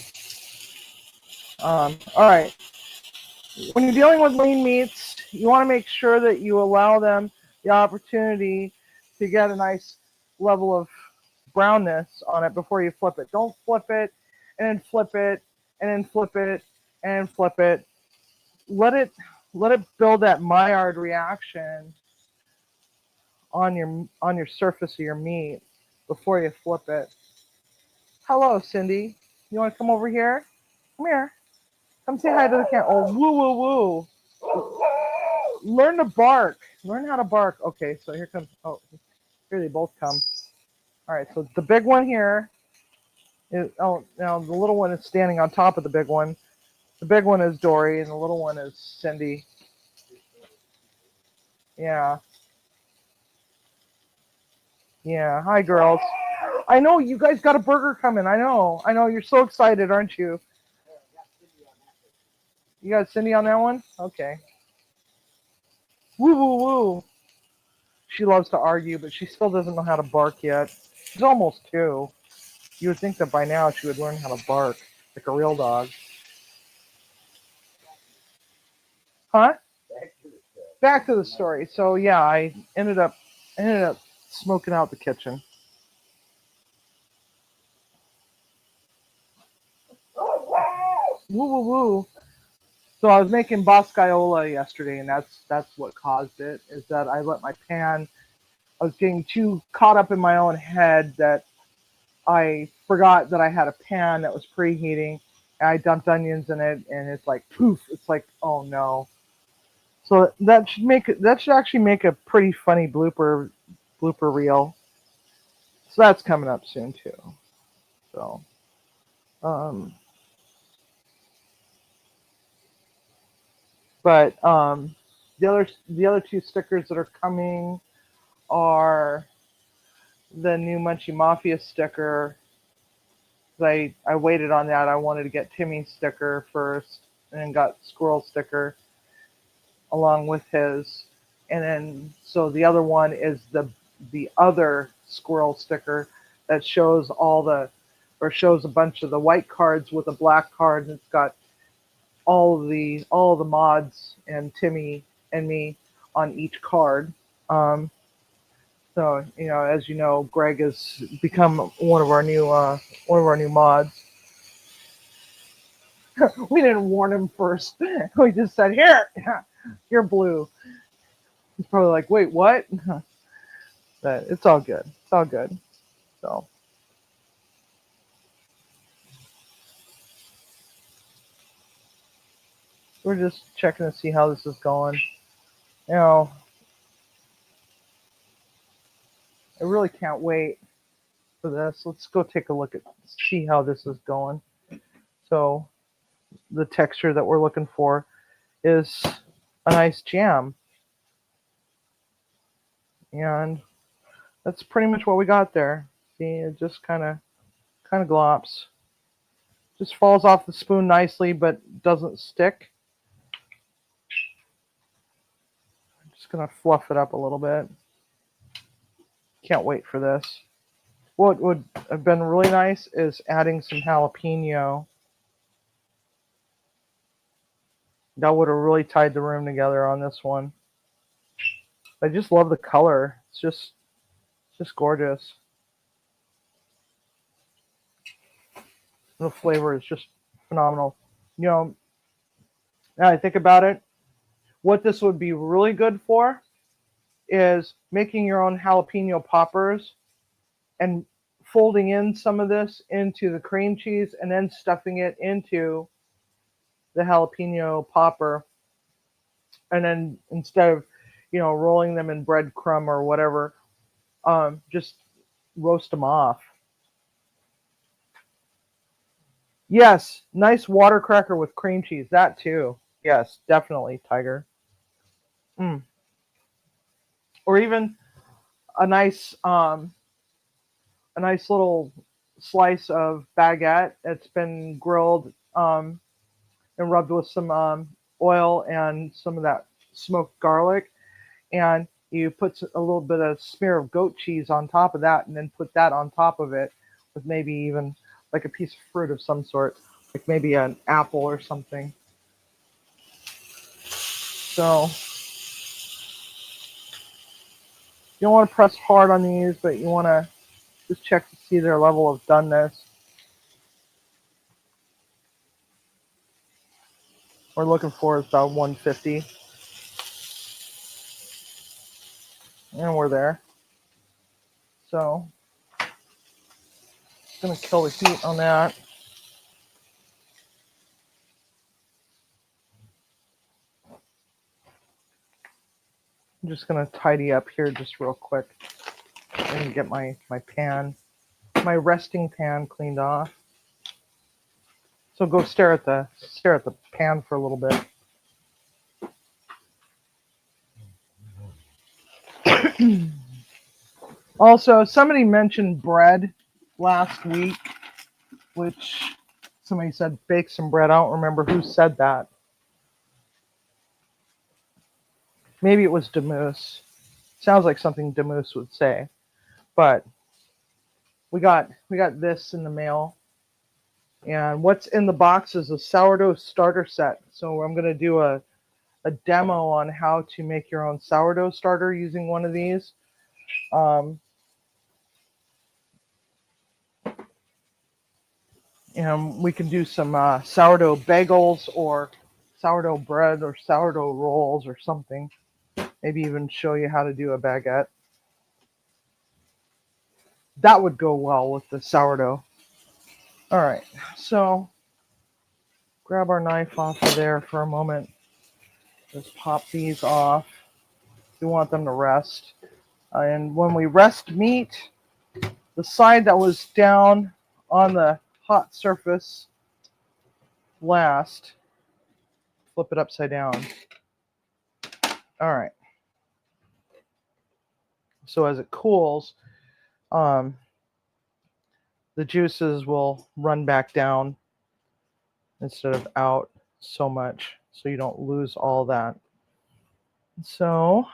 All right. When you're dealing with lean meats, you want to make sure that you allow them the opportunity to get a nice level of brownness on it before you flip it. Don't flip it and then flip it and then flip it and flip it. Let it build that Maillard reaction on your surface of your meat before you flip it. Hello, Cindy. You want to come over here? Come here. Come say hi to the cat. Oh, woo, woo, woo. Learn to bark. Learn how to bark. Okay, so here comes. Oh, here they both come. All right, so the big one here is. Oh, now the little one is standing on top of the big one. The big one is Dory, and the little one is Cindy. Yeah. Yeah, hi girls. I know you guys got a burger coming. I know. You're so excited, aren't you? You got Cindy on that one? Okay. Woo, woo, woo. She loves to argue, but she still doesn't know how to bark yet. She's almost 2. You would think that by now she would learn how to bark. like a real dog. Huh? Back to the story. So yeah, I ended up smoking out the kitchen. Woo woo woo. So I was making boscaiola yesterday, and that's what caused it. Is that I let my pan. I was getting too caught up in my own head that I forgot that I had a pan that was preheating, and I dumped onions in it, and it's like poof. It's like, oh no. So that should actually make a pretty funny blooper reel. So that's coming up soon too. So um but the other two stickers that are coming are the new Munchie Mafia sticker. I waited on that. I wanted to get Timmy's sticker first and then got Squirrel sticker along with his. And then so the other one is the other Squirrel sticker that shows shows a bunch of the white cards with a black card, and it's got all the mods and Timmy and me on each card. So as you know, Greg has become one of our new mods. We didn't warn him first. We just said, "Here, you're blue." He's probably like, "Wait, what?" But it's all good. It's all good. So we're just checking to see how this is going. I really can't wait for this. Let's go take a look see how this is going. So the texture that we're looking for is a nice jam. And that's pretty much what we got there. See, it just kind of glops. Just falls off the spoon nicely, but doesn't stick. I'm just going to fluff it up a little bit. Can't wait for this. What would have been really nice is adding some jalapeno. That would have really tied the room together on this one. I just love the color. It's just gorgeous. The flavor is just phenomenal. Now I think about it, what this would be really good for is making your own jalapeno poppers and folding in some of this into the cream cheese and then stuffing it into the jalapeno popper. And then instead of, rolling them in breadcrumb or whatever, just roast them off. Yes, nice water cracker with cream cheese. That too. Yes, definitely, Tiger. Or even a nice little slice of baguette that's been grilled and rubbed with some oil and some of that smoked garlic, and you put a little bit of smear of goat cheese on top of that, and then put that on top of it with maybe even like a piece of fruit of some sort, like maybe an apple or something. So you don't want to press hard on these, but you want to just check to see their level of doneness. We're looking for is about 150. And we're there. So it's going to kill the heat on that. I'm just going to tidy up here just real quick and get my pan, my resting pan cleaned off. So go stare at the pan for a little bit. Also, somebody mentioned bread last week, which somebody said bake some bread. I don't remember who said that. Maybe it was Demoose. Sounds like something Demoose would say. But we got this in the mail. And what's in the box is a sourdough starter set. So I'm going to do a demo on how to make your own sourdough starter using one of these. And we can do some sourdough bagels or sourdough bread or sourdough rolls or something. Maybe even show you how to do a baguette. That would go well with the sourdough. All right, so grab our knife off of there for a moment. Just pop these off. We want them to rest. And when we rest meat, the side that was down on the hot surface last, flip it upside down. All right. So as it cools, the juices will run back down instead of out so much, so you don't lose all that. So,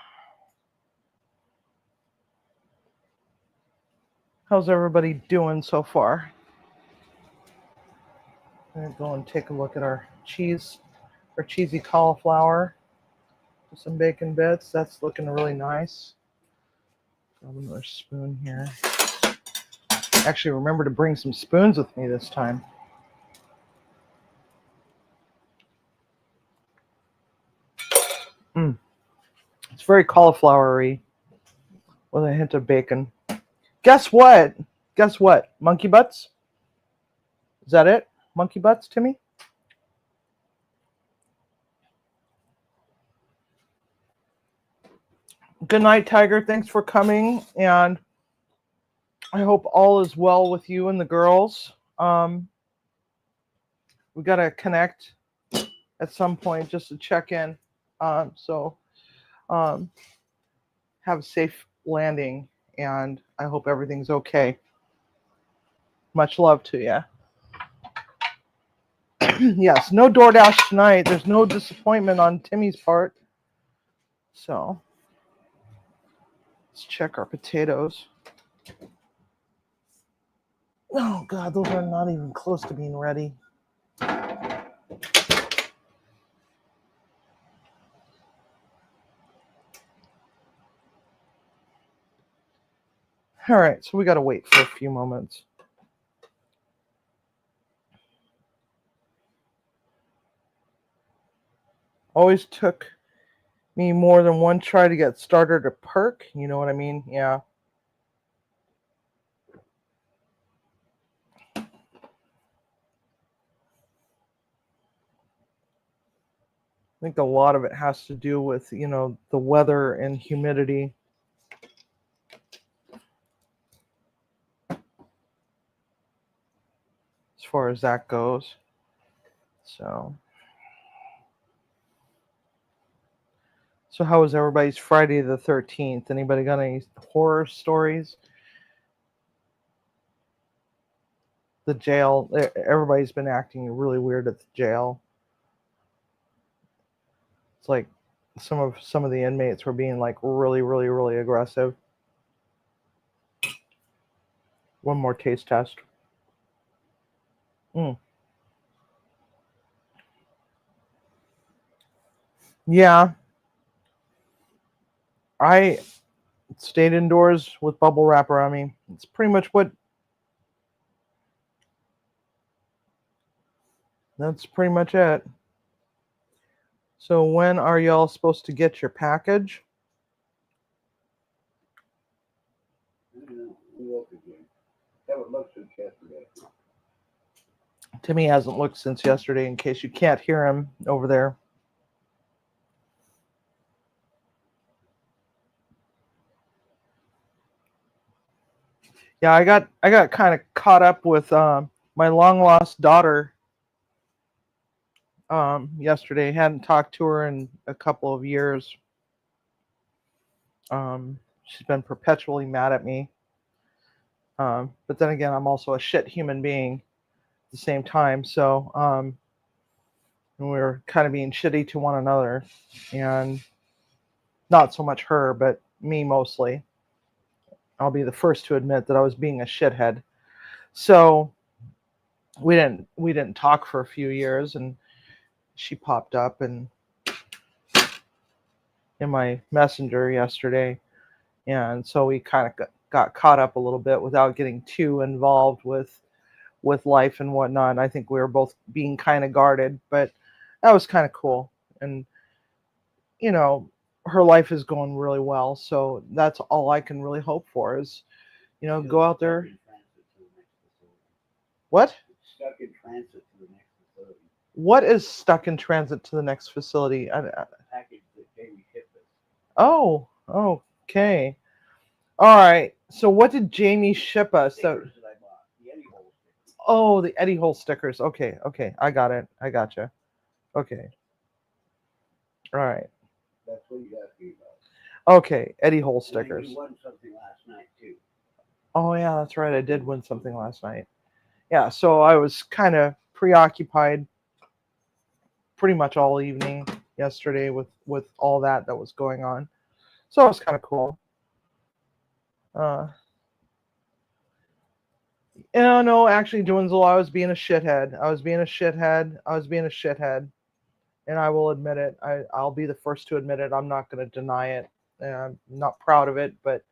how's everybody doing so far? I'm going to go and take a look at our cheesy cauliflower with some bacon bits. That's looking really nice. Grab another spoon here. Actually, remember to bring some spoons with me this time. It's very cauliflowery with a hint of bacon. Guess what? Guess what? Monkey butts? Is that it? Monkey butts, Timmy? Good night, Tiger. Thanks for coming, and I hope all is well with you and the girls. We got to connect at some point just to check in. So have a safe landing, and I hope everything's okay. Much love to you. Yes, no DoorDash tonight. There's no disappointment on Timmy's part. So let's check our potatoes. Oh, God, those are not even close to being ready. All right, so we got to wait for a few moments. Always took me more than one try to get started to perk. You know what I mean? Yeah. I think a lot of it has to do with, the weather and humidity. As far as that goes. So how was everybody's Friday the 13th? Anybody got any horror stories? The jail, everybody's been acting really weird at the jail. It's like some of the inmates were being like really, really, really aggressive. One more taste test. Yeah. I stayed indoors with bubble wrap around me. It's pretty much that's pretty much it. So when are y'all supposed to get your package? Haven't looked since yesterday. Timmy hasn't looked since yesterday, in case you can't hear him over there. Yeah, I got kind of caught up with my long lost daughter yesterday. Hadn't talked to her in a couple of years. She's been perpetually mad at me. But then again, I'm also a shit human being at the same time. So we were kind of being shitty to one another, and not so much her, but me mostly. I'll be the first to admit that I was being a shithead. So we didn't talk for a few years, and she popped up and in my messenger yesterday, and so we kind of got caught up a little bit without getting too involved with life and whatnot. I think we were both being kind of guarded, but that was kind of cool. And you know, her life is going really well, so that's all I can really hope for is, go out there. What? Stuck in transit to the next facility. What is stuck in transit to the next facility? Package that Jamie shipped us. Oh, okay. All right. So what did Jamie ship us? So, Stickers that I bought. The Eddie Hole stickers. oh, the Eddie Hole stickers. Okay, I got it. I gotcha. Okay. All right. That's what you got to be about. Okay, Eddie Hole And then stickers. you won something last night too. Oh yeah, that's right. I did win something last night. Yeah, so I was kind of preoccupied pretty much all evening yesterday with all that was going on. So it was kind of cool. No, actually, Dwinzel, I was being a shithead. I was being a shithead, and I will admit it. I'll be the first to admit it. I'm not going to deny it. And I'm not proud of it, but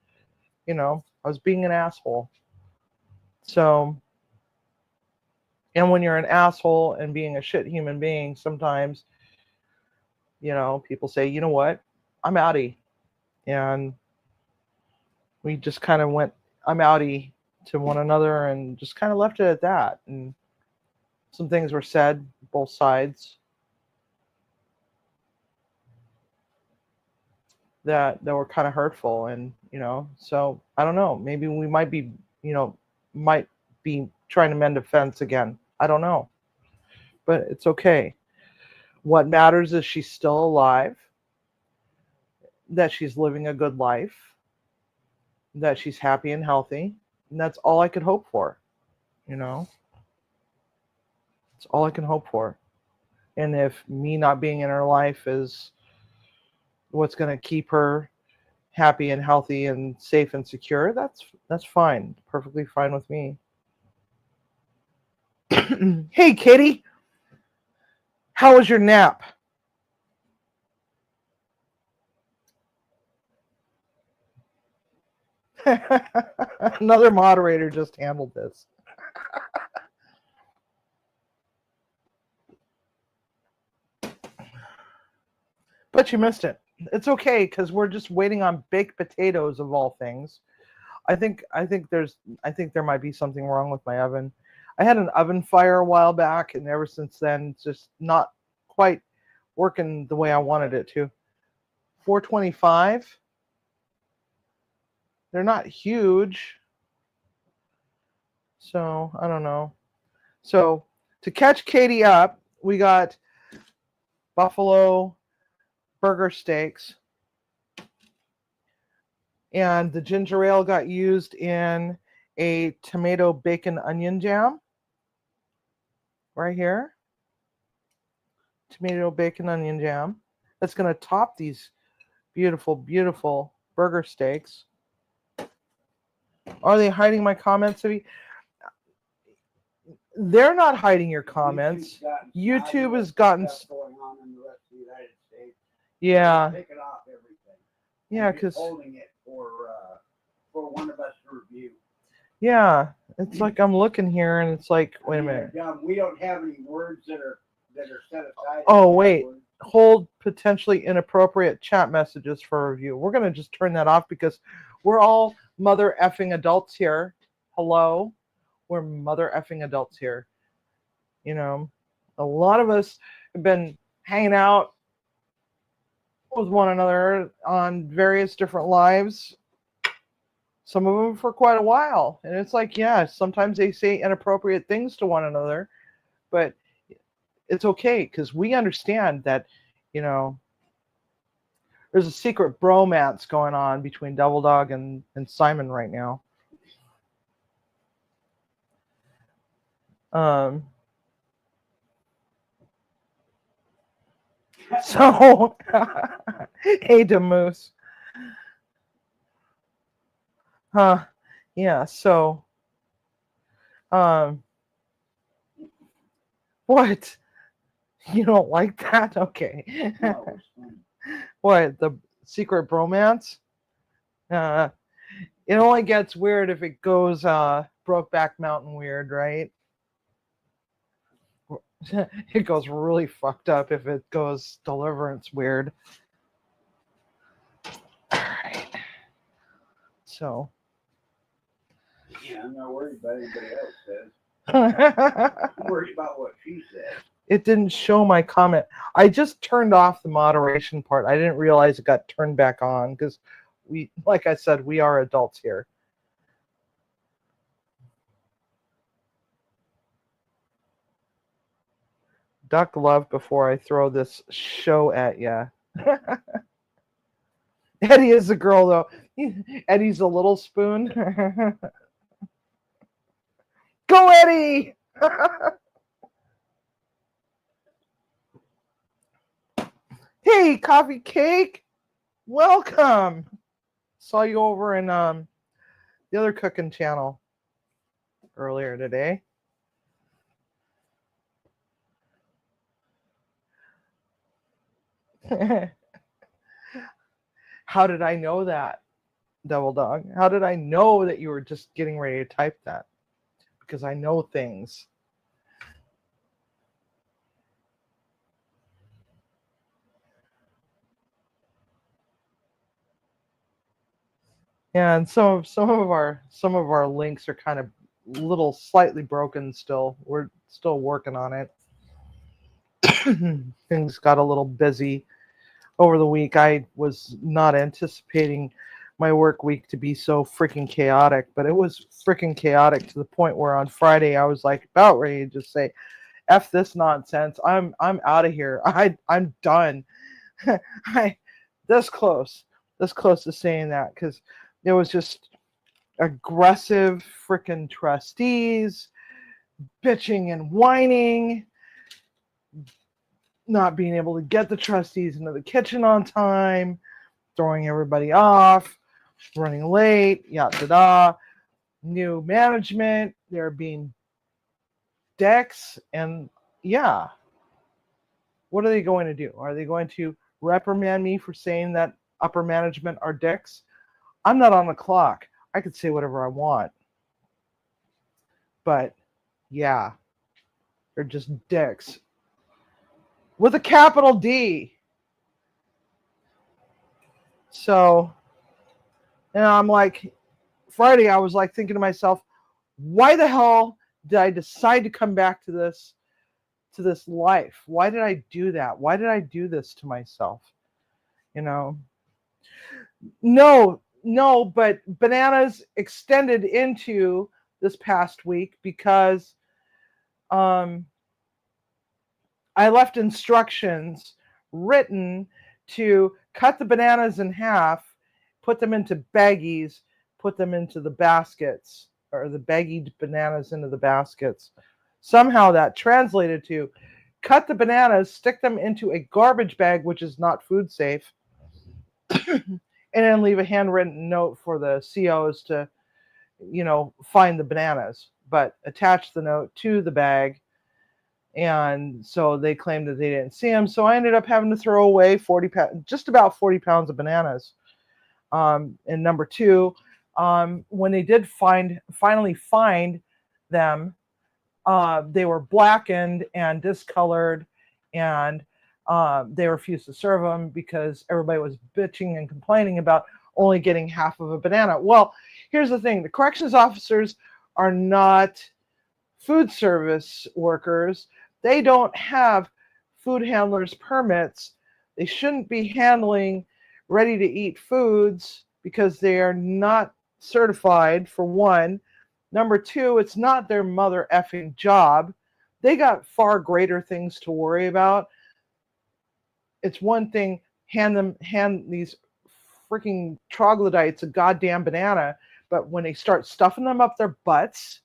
I was being an asshole. So, and when you're an asshole and being a shit human being, sometimes, people say, you know what, I'm outie. And we just kind of went, I'm outie to one another and just kind of left it at that. And some things were said, both sides, that were kind of hurtful. And, so I don't know, maybe we might be, might be trying to mend a fence again. I don't know. But it's okay. What matters is she's still alive, that she's living a good life, that she's happy and healthy. And that's all I could hope for. It's all I can hope for. And if me not being in her life is what's going to keep her happy and healthy and safe and secure, that's fine. Perfectly fine with me. Hey, kitty. How was your nap? Another moderator just handled this. But you missed it. It's okay because we're just waiting on baked potatoes of all things. I think there might be something wrong with my oven. I had an oven fire a while back, and ever since then, it's just not quite working the way I wanted it to. 425. They're not huge, so I don't know. So to catch Katie up, we got buffalo burger steaks, and the ginger ale got used in a tomato bacon onion jam right here. Tomato bacon onion jam. That's going to top these beautiful, beautiful burger steaks. Are they hiding my comments? They're not hiding your comments. YouTube has gotten going on in the rest of the United States. Yeah. Taking off everything. Yeah, because holding it for one of us to review. Yeah, it's like I'm looking here, and it's like, wait a minute. We don't have any words that are set aside. Oh wait, hold potentially inappropriate chat messages for review. We're gonna just turn that off because we're all mother effing adults here. Hello, we're mother effing adults here. A lot of us have been hanging out with one another on various different lives, some of them for quite a while, and it's like, yeah, sometimes they say inappropriate things to one another, but it's okay because we understand that there's a secret bromance going on between Devil Dog and Simon right now. So hey, Demoose. Yeah, so What? You don't like that? Okay. No, it was fun. What? The secret bromance? Uh, it only gets weird if it goes Brokeback Mountain weird, right? It goes really fucked up if it goes Deliverance weird. All right. So. Yeah, I'm not worried about anybody else says. I'm worried about what she says. It didn't show my comment. I just turned off the moderation part. I didn't realize it got turned back on because we, like I said, we are adults here. Duck love before I throw this show at ya. Eddie is a girl though. Eddie's a little spoon. Go Eddie! Hey, Coffee Cake, welcome. Saw you over in the other cooking channel earlier today. How did I know that, Devil Dog? How did I know that you were just getting ready to type that? Because I know things. Yeah, and some of our links are kind of little slightly broken still. We're still working on it. Things got a little busy over the week. I was not anticipating my work week to be so freaking chaotic, but it was freaking chaotic to the point where on Friday I was like about ready to just say, F this nonsense. I'm out of here. I'm done. I this close to saying that because it was just aggressive freaking trustees bitching and whining, not being able to get the trustees into the kitchen on time, throwing everybody off, running late, yada da. New management, there being decks, and yeah. What are they going to do? Are they going to reprimand me for saying that upper management are dicks? I'm not on the clock. I could say whatever I want. But yeah, they're just dicks. With a capital D. So, and I'm like, Friday, I was like thinking to myself, why the hell did I decide to come back to this life? Why did I do that? Why did I do this to myself? You know? No, but bananas extended into this past week because I left instructions written to cut the bananas in half, put them into baggies, put them into the baskets, or the baggied bananas into the baskets. Somehow that translated to cut the bananas, stick them into a garbage bag, which is not food safe, and then leave a handwritten note for the COs to, find the bananas, but attach the note to the bag. And so they claimed that they didn't see them. So I ended up having to throw away just about 40 pounds of bananas. And number two, when they did finally find them, they were blackened and discolored, and they refused to serve them because everybody was bitching and complaining about only getting half of a banana. Well, here's the thing. The corrections officers are not food service workers. They don't have food handlers permits. They shouldn't be handling ready-to-eat foods because they are not certified, for one. Number two, it's not their mother effing job. They got far greater things to worry about. It's one thing, hand these freaking troglodytes a goddamn banana, but when they start stuffing them up their butts,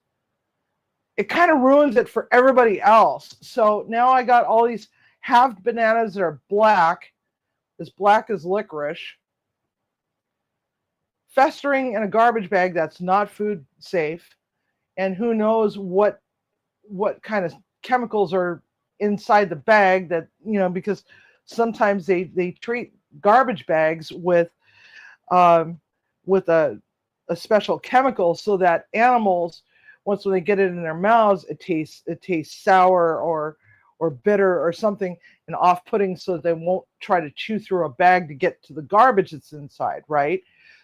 it kind of ruins it for everybody else. So now I got all these halved bananas that are black, as black as licorice, festering in a garbage bag that's not food safe, and who knows what kind of chemicals are inside the bag that, because sometimes they treat garbage bags with um, a special chemical so that animals, once when they get it in their mouths, it tastes sour or bitter or something and off-putting, so they won't try to chew through a bag to get to the garbage that's inside, right?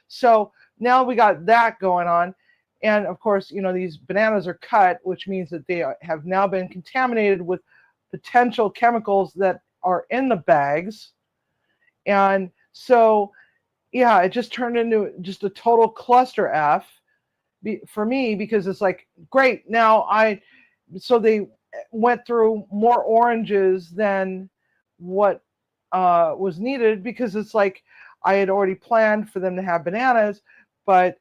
So now we got that going on. And of course, these bananas are cut, which means that they have now been contaminated with potential chemicals that are in the bags. And so, yeah, it just turned into just a total cluster F for me, because it's like, great, so they went through more oranges than what was needed, because it's like I had already planned for them to have bananas, but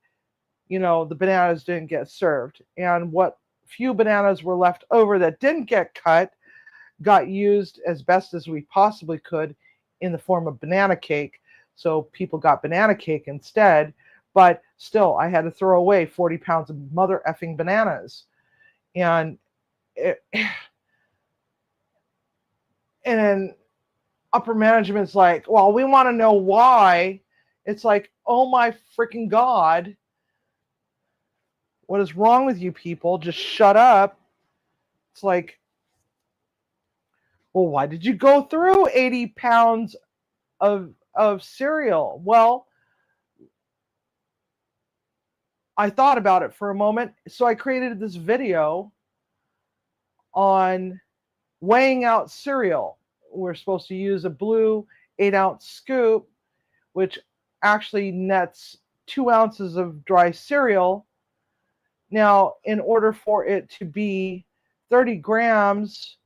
the bananas didn't get served. And what few bananas were left over that didn't get cut got used as best as we possibly could in the form of banana cake. So people got banana cake instead, but still I had to throw away 40 pounds of mother effing bananas. And then upper management's like, well, we want to know why. It's like, oh my freaking God. What is wrong with you people? Just shut up. It's like, well, why did you go through 80 pounds of cereal? Well, I thought about it for a moment. So I created this video on weighing out cereal. We're supposed to use a blue 8-ounce scoop, which actually nets 2 ounces of dry cereal. Now, in order for it to be 30 grams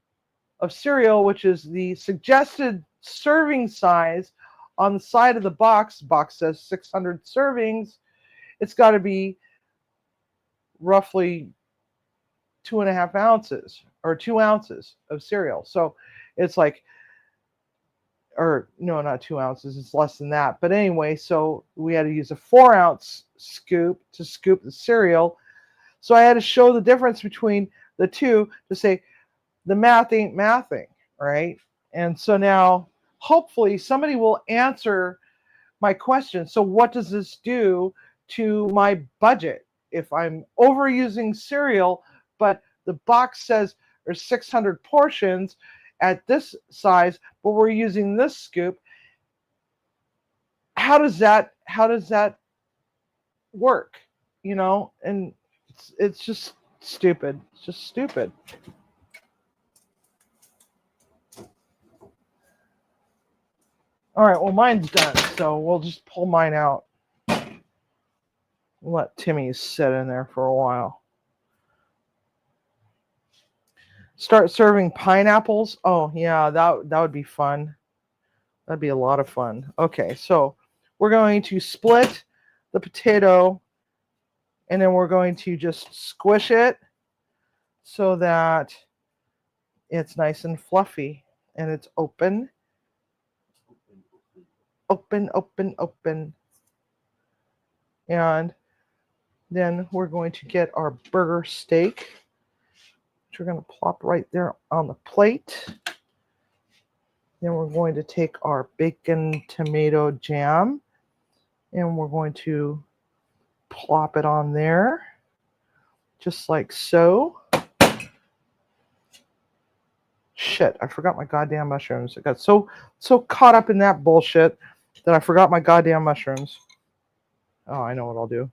of cereal, which is the suggested serving size on the side of the box says 600 servings, it's got to be roughly 2.5 ounces or 2 ounces of cereal. So it's like, or no, not 2 ounces, it's less than that. But anyway, so we had to use a 4-ounce scoop to scoop the cereal. So I had to show the difference between the two to say the math ain't mathing, right? And so now hopefully somebody will answer my question. So what does this do to my budget? If I'm overusing cereal, but the box says there's 600 portions at this size, but we're using this scoop, how does that work? And it's just stupid. It's just stupid. All right, well, mine's done, so we'll just pull mine out. We'll let Timmy sit in there for a while. Start serving pineapples. Oh, yeah, that would be fun. That'd be a lot of fun. Okay, so we're going to split the potato, and then we're going to just squish it so that it's nice and fluffy, and it's open. Open, open, open. And then we're going to get our burger steak, which we're going to plop right there on the plate. Then we're going to take our bacon tomato jam, and we're going to plop it on there, just like so. Shit, I forgot my goddamn mushrooms. I got so caught up in that bullshit that I forgot my goddamn mushrooms. Oh, I know what I'll do.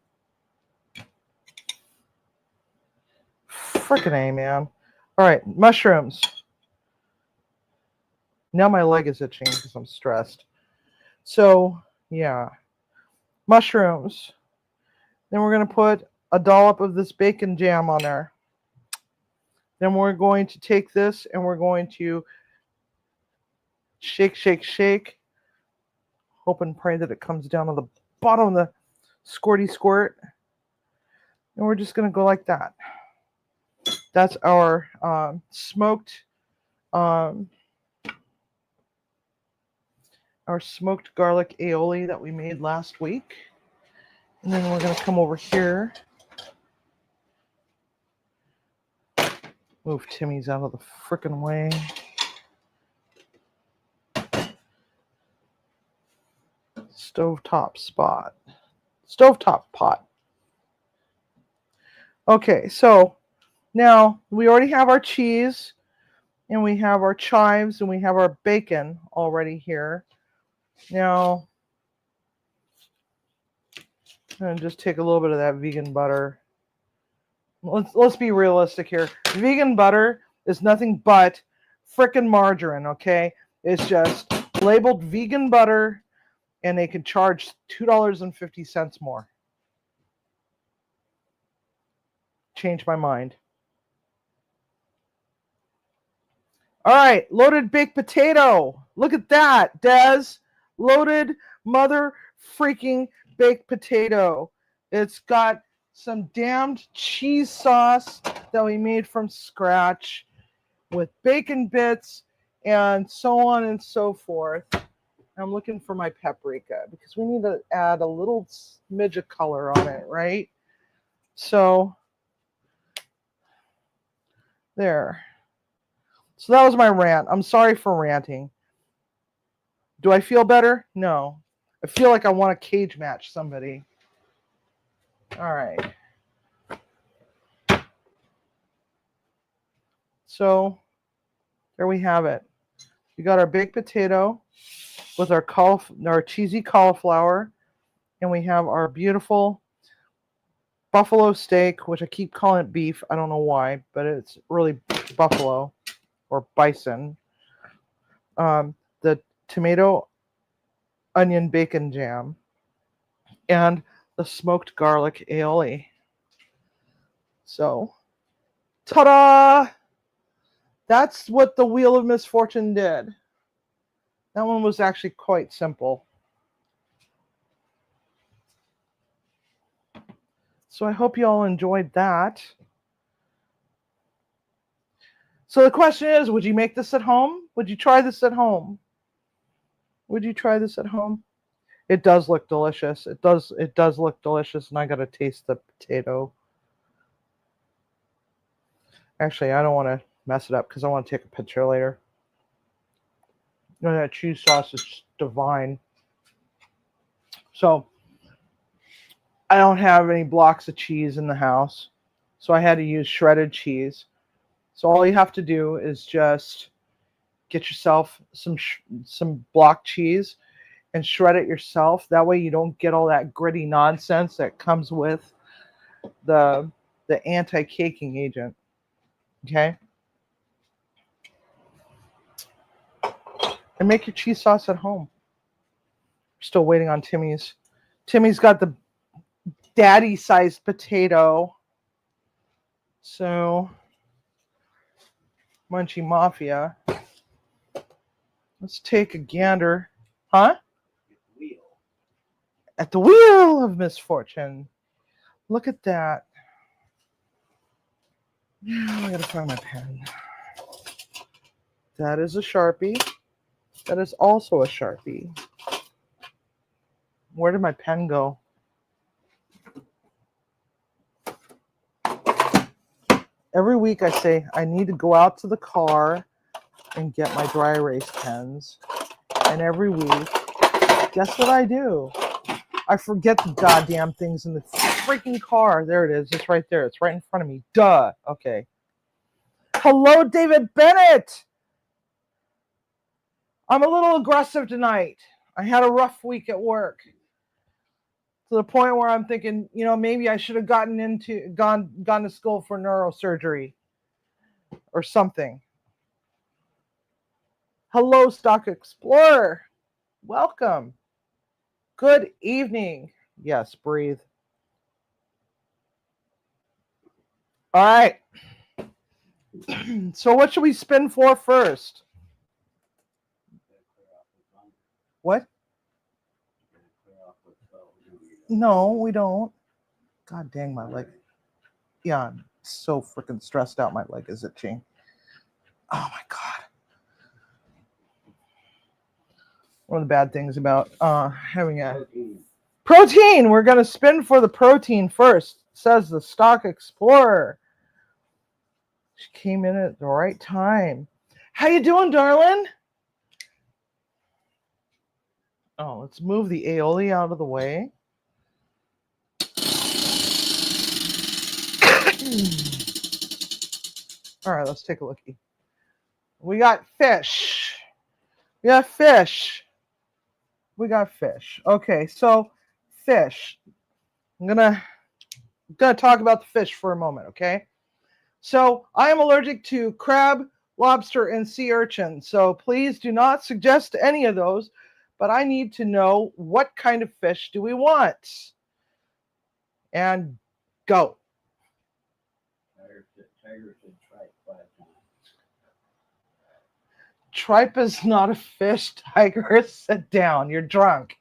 Frickin' A, man. All right, mushrooms. Now my leg is itching because I'm stressed. So, yeah. Mushrooms. Then we're going to put a dollop of this bacon jam on there. Then we're going to take this and we're going to shake, shake, shake. Hope and pray that it comes down to the bottom of the squirty squirt. And we're just going to go like that. That's our smoked garlic aioli that we made last week. And then we're going to come over here. Move Timmy's out of the frickin' way. stovetop spot. Stovetop pot. Okay, so now we already have our cheese, and we have our chives, and we have our bacon already here. Now, I'm going to just take a little bit of that vegan butter. Let's be realistic here. Vegan butter is nothing but frickin' margarine, okay? It's just labeled vegan butter, and they can charge $2.50 more. Change my mind. All right, loaded baked potato. Look at that, Des. Loaded mother freaking baked potato. It's got some damned cheese sauce that we made from scratch with bacon bits and so on and so forth. I'm looking for my paprika because we need to add a little smidge of color on it, right? So, there. So that was my rant. I'm sorry for ranting. Do I feel better? No. I feel like I want to cage match somebody. All right. So there we have it. We got our baked potato with our cheesy cauliflower, and we have our beautiful buffalo steak, which I keep calling it beef. I don't know why, but it's really buffalo or bison. The tomato onion bacon jam, and the smoked garlic aioli. So, ta-da! That's what the Wheel of Misfortune did. That one was actually quite simple. So I hope you all enjoyed that. So the question is, would you make this at home? Would you try this at home? Would you try this at home? It does look delicious. It does look delicious, and I gotta taste the potato. Actually, I don't want to mess it up because I want to take a picture later. You know, that cheese sauce is divine. So I don't have any blocks of cheese in the house, so I had to use shredded cheese. So all you have to do is just get yourself some block cheese and shred it yourself. That way you don't get all that gritty nonsense that comes with the anti-caking agent. Okay? And make your cheese sauce at home. Still waiting on Timmy's. Timmy's got the daddy-sized potato. So, Munchie Mafia. Let's take a gander. Huh? At the wheel of misfortune. Look at that. Now I gotta find my pen. That is a Sharpie. That is also a Sharpie. Where did my pen go? Every week I say I need to go out to the car and get my dry erase pens. And every week, guess what I do? I forget the goddamn things in the freaking car. There it is. It's right there. It's right in front of me. Duh. Okay. Hello, David Bennett. I'm a little aggressive tonight. I had a rough week at work. To the point where I'm thinking, you know, maybe I should have gone to school for neurosurgery or something. Hello, Stock Explorer. Welcome. Good evening. Yes, breathe. All right. So what should we spin for first? What? No, we don't. God dang, my leg. Yeah, I'm so freaking stressed out. My leg is itching. Oh, my God. One of the bad things about having a protein. We're going to spin for the protein first, says the Stock Explorer. She came in at the right time. How you doing, darling? Oh, let's move the aioli out of the way. All right, let's take a lookie. We got fish. We got fish. We got fish. Okay, so fish. I'm gonna talk about the fish for a moment, okay? So I am allergic to crab, lobster, and sea urchin. So please do not suggest any of those, but I need to know what kind of fish do we want? And go. Tiger said tripe 5 times. Tripe is not a fish, Tiger. Sit down. You're drunk.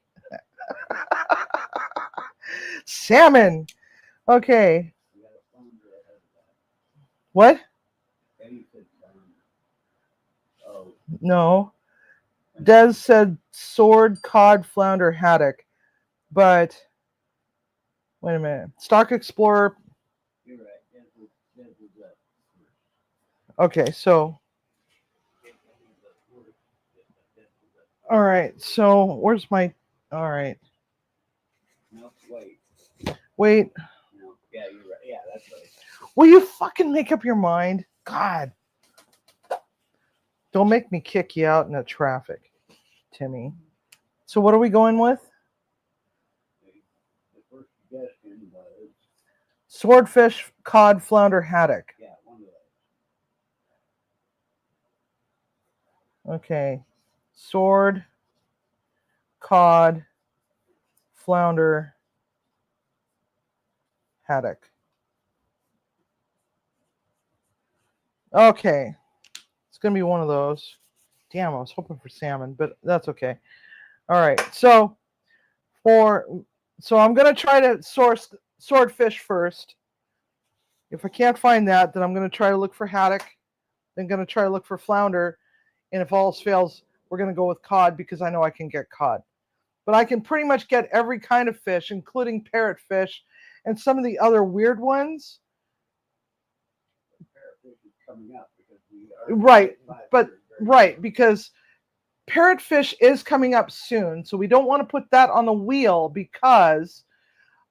Salmon. Okay. You got a flounder ahead of that. What? Eddie said flounder. Oh, No. Des said sword, cod, flounder, haddock. But wait a minute. Stock Explorer. you're right. That was up. Okay, so all right. So where's my? All right. No, wait. Wait. No, yeah, you're right. Yeah, that's right. Will you fucking make up your mind? God. Don't make me kick you out in the traffic, Timmy. So what are we going with? The first suggestion was, Swordfish, cod, flounder, haddock. yeah, one of those. Okay. Sword, cod, flounder, haddock. Okay. It's going to be one of those. Damn, I was hoping for salmon, but that's okay. All right. So I'm going to try to source swordfish first. If I can't find that, then I'm going to try to look for haddock. Then going to try to look for flounder. And if all else fails, we're going to go with cod because I know I can get cod. But I can pretty much get every kind of fish, including parrotfish and some of the other weird ones. Parrotfish is coming up because we are Right, but 500 right, because parrotfish is coming up soon, so we don't want to put that on the wheel because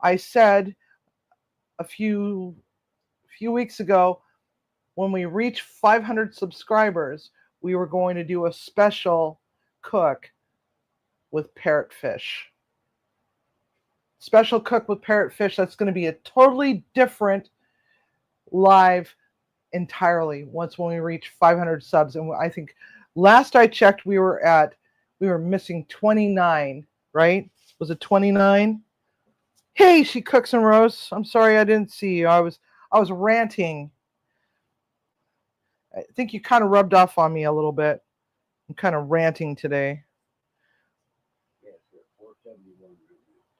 I said a few weeks ago when we reach 500 subscribers, we were going to do a special cook with parrotfish. Special cook with parrotfish. That's going to be a totally different live entirely once when we reach 500 subs. And I think last I checked, we were missing 29, right? Was it 29? Hey, she cooks and roasts. I'm sorry I didn't see you. I was ranting. I think you kind of rubbed off on me a little bit. I'm kind of ranting today. Yes, 471.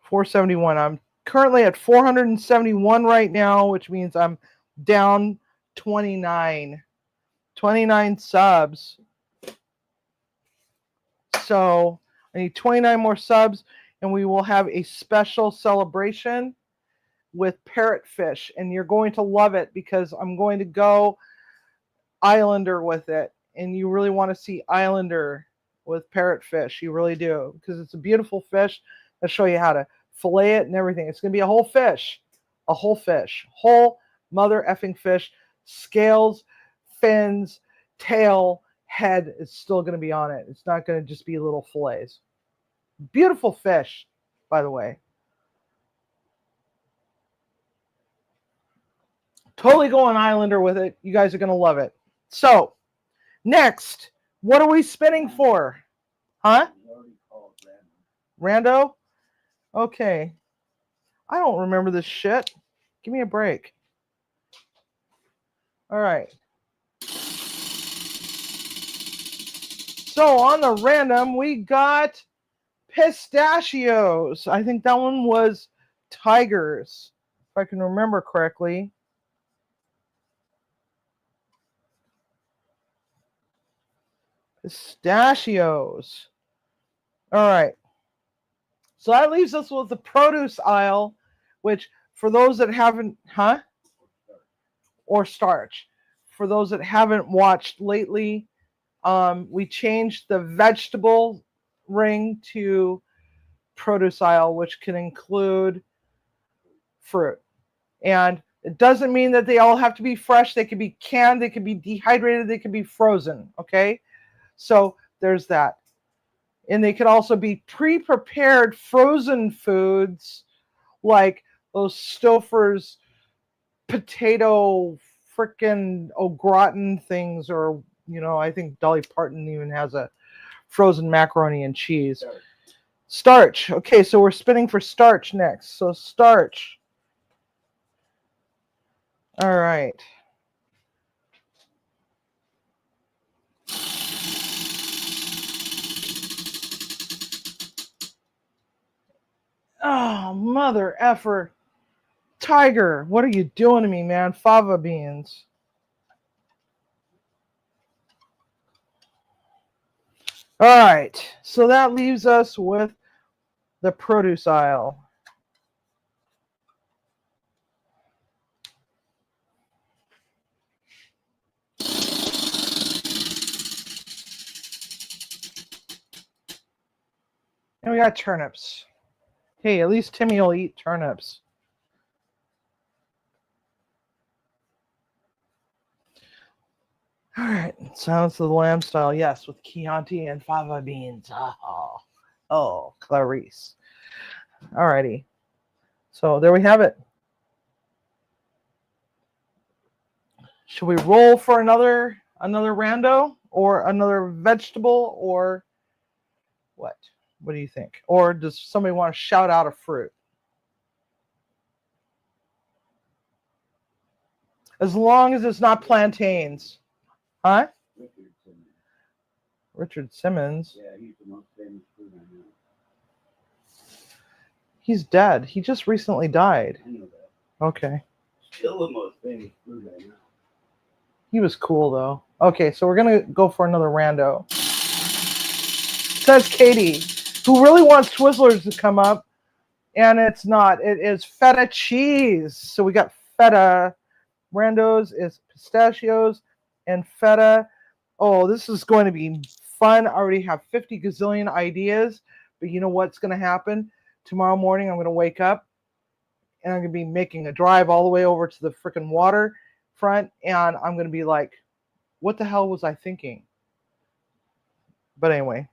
471. I'm currently at 471 right now, which means I'm down 29 subs. So I need 29 more subs, and we will have a special celebration with parrotfish, and you're going to love it because I'm going to go Islander with it, and you really want to see Islander with parrotfish. You really do, because it's a beautiful fish. I'll show you how to fillet it and everything. It's going to be a whole fish, whole mother effing fish. Scales, fins, tail, head is still going to be on it. It's not going to just be little fillets. Beautiful fish, by the way. Totally going Islander with it. You guys are going to love it. So, next, what are we spinning for? Huh? Rando? Okay. I don't remember this shit. Give me a break. All right. So on the random, we got pistachios. I think that one was tigers, if I can remember correctly. Pistachios. All right. So that leaves us with the produce aisle, which for those that haven't, or starch. For those that haven't watched lately, we changed the vegetable ring to produce aisle, which can include fruit. And it doesn't mean that they all have to be fresh. They can be canned, they can be dehydrated, they can be frozen, okay? So there's that. And they could also be pre-prepared frozen foods like those Stouffer's potato frickin' au gratin things, or, you know, I think Dolly Parton even has a frozen macaroni and cheese. Starch. Okay, so we're spinning for starch next. So starch. All right. Oh, mother effer. Tiger, what are you doing to me, man? Fava beans. All right, so that leaves us with the produce aisle. And we got turnips. Hey, at least Timmy will eat turnips. All right, Silence of the Lamb style, yes, with Chianti and fava beans. Oh, Clarice. All righty. So there we have it. Should we roll for another rando or another vegetable, or what? What do you think? Or does somebody want to shout out a fruit? As long as it's not plantains. Huh? Richard Simmons? Yeah, he's the most famous food I know. He's dead. He just recently died. I know that. Okay. Still the most famous food I know. He was cool, though. Okay, so we're going to go for another rando. Says Katie, who really wants Twizzlers to come up, and it's not. It is feta cheese. So we got feta. Randos is pistachios and feta. Oh, this is going to be fun. I already have 50 gazillion ideas, but you know what's going to happen? Tomorrow morning, I'm going to wake up, and I'm going to be making a drive all the way over to the freaking water front, and I'm going to be like, what the hell was I thinking? But anyway.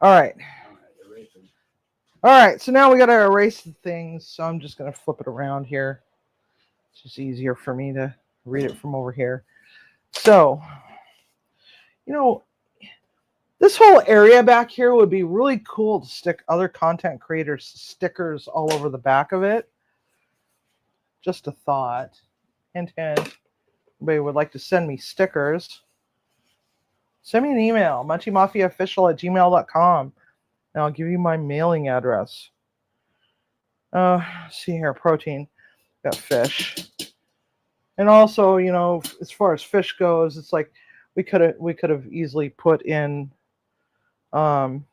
All right. All right, so now we got to erase the things, so I'm just going to flip it around here. It's just easier for me to read it from over here. So, you know, this whole area back here would be really cool to stick other content creators' stickers all over the back of it. Just a thought. Hint, hint. Anybody would like to send me stickers? Send me an email, munchiemafiaofficial@gmail.com, and I'll give you my mailing address. See here, protein. Got fish. And also, you know, as far as fish goes, it's like we could have easily put in other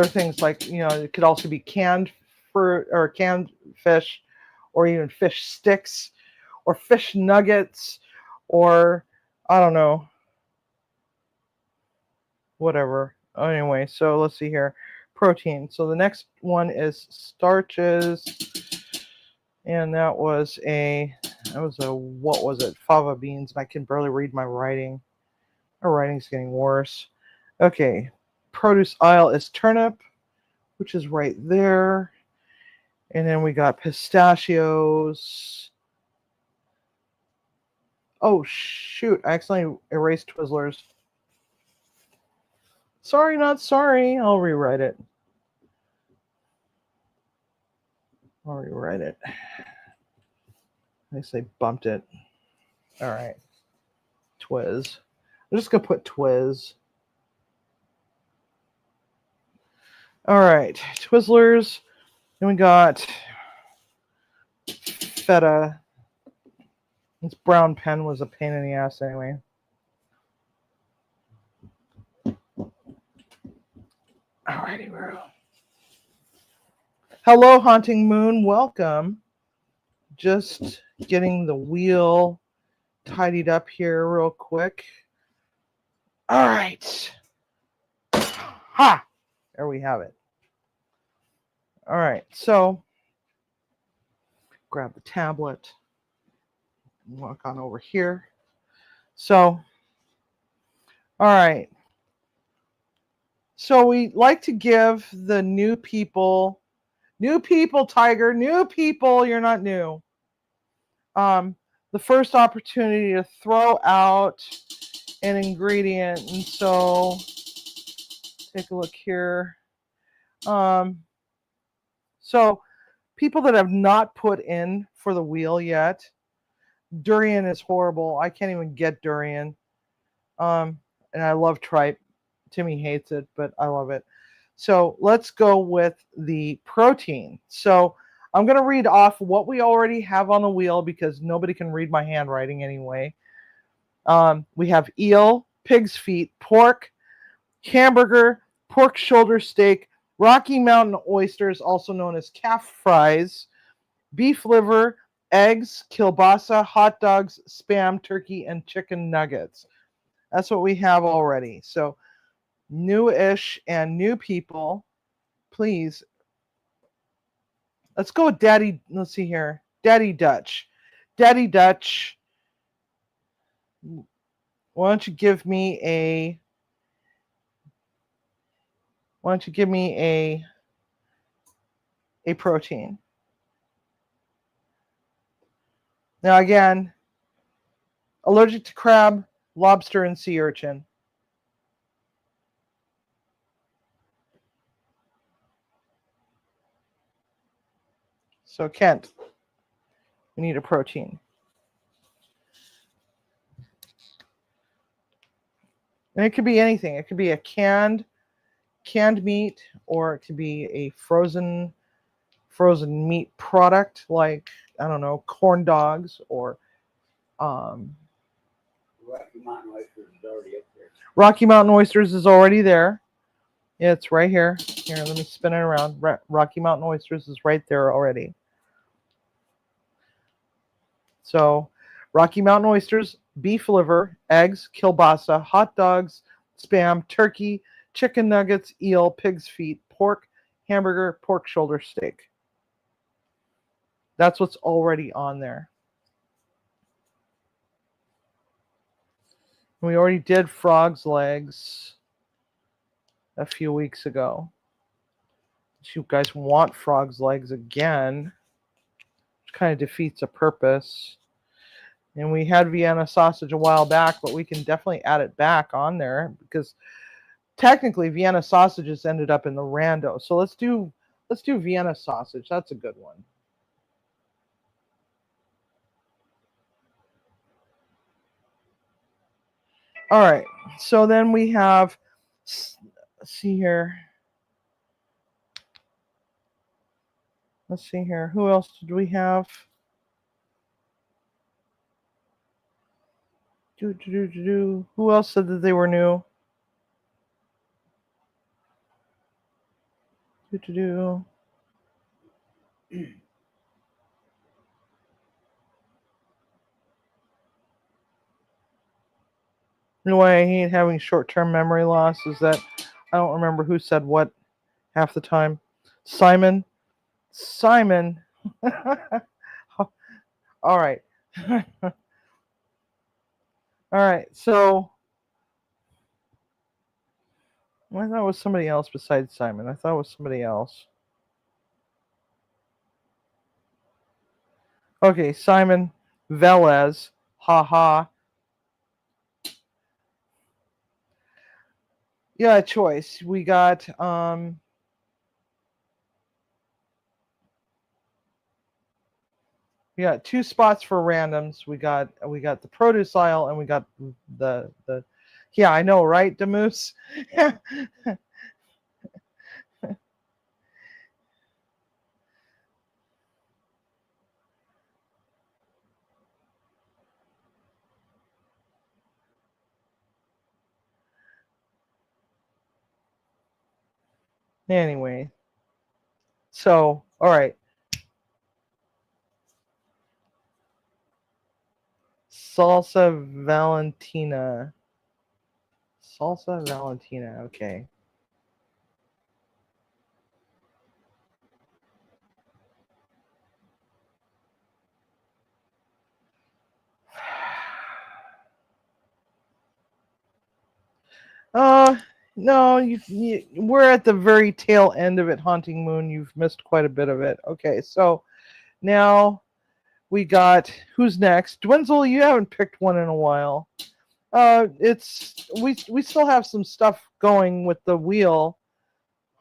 things, like, you know, it could also be canned fruit or canned fish, or even fish sticks, or fish nuggets, or I don't know, whatever. Anyway, so let's see here. Protein. So the next one is starches, and that was a what was it? Fava beans. And I can barely read my writing. My writing's getting worse. Okay, produce aisle is turnip, which is right there, and then we got pistachios. Oh shoot! I accidentally erased Twizzlers. Sorry, not sorry. I'll rewrite it. I say bumped it. All right. Twiz. I'm just going to put Twiz. All right. Twizzlers. Then we got feta. This brown pen was a pain in the ass anyway. Alrighty, bro. Hello, Haunting Moon. Welcome. Just getting the wheel tidied up here real quick. All right. Ha! There we have it. All right, so grab the tablet. Walk on over here. So, all right. So we like to give the new people, Tiger, new people, you're not new. The first opportunity to throw out an ingredient. And so take a look here. So people that have not put in for the wheel yet, durian is horrible. I can't even get durian. And I love tripe. Timmy hates it, but I love it. So let's go with the protein. So I'm going to read off what we already have on the wheel because nobody can read my handwriting anyway. We have eel, pig's feet, pork, hamburger, pork shoulder steak, Rocky Mountain oysters, also known as calf fries, beef liver, eggs, kielbasa, hot dogs, spam, turkey, and chicken nuggets. That's what we have already. So new-ish and new people, please. Let's go with Daddy. Let's see here. Daddy Dutch. Daddy Dutch, why don't you give me a protein? Now again, allergic to crab, lobster, and sea urchin. So Kent, we need a protein. And it could be anything. It could be a canned meat, or it could be a frozen meat product like, I don't know, corn dogs, or Rocky Mountain oysters is already up there. Rocky Mountain oysters is already there. Yeah, it's right here. Here, let me spin it around. Rocky Mountain oysters is right there already. So, Rocky Mountain oysters, beef liver, eggs, kielbasa, hot dogs, spam, turkey, chicken nuggets, eel, pig's feet, pork, hamburger, pork shoulder steak. That's what's already on there. We already did frog's legs a few weeks ago. If you guys want frog's legs again, which kind of defeats the purpose. And we had Vienna sausage a while back, but we can definitely add it back on there because technically Vienna sausages ended up in the rando. So let's do Vienna sausage. That's a good one. All right. So then we have, let's see here. Who else did we have? Who else said that they were new? You know why I hate having short-term memory loss is that I don't remember who said what half the time. Simon. All right. All right. So I thought it was somebody else besides Simon. I thought it was somebody else. Okay, Simon Velez. Ha ha. Yeah, choice. We got two spots for randoms. We got the produce aisle, and we got the yeah, I know, right, Demoose? Anyway. So, all right. Salsa Valentina. Okay. No, we're at the very tail end of it, Haunting Moon. You've missed quite a bit of it. Okay, so now we got who's next? Dwinzel, you haven't picked one in a while. It's we still have some stuff going with the wheel,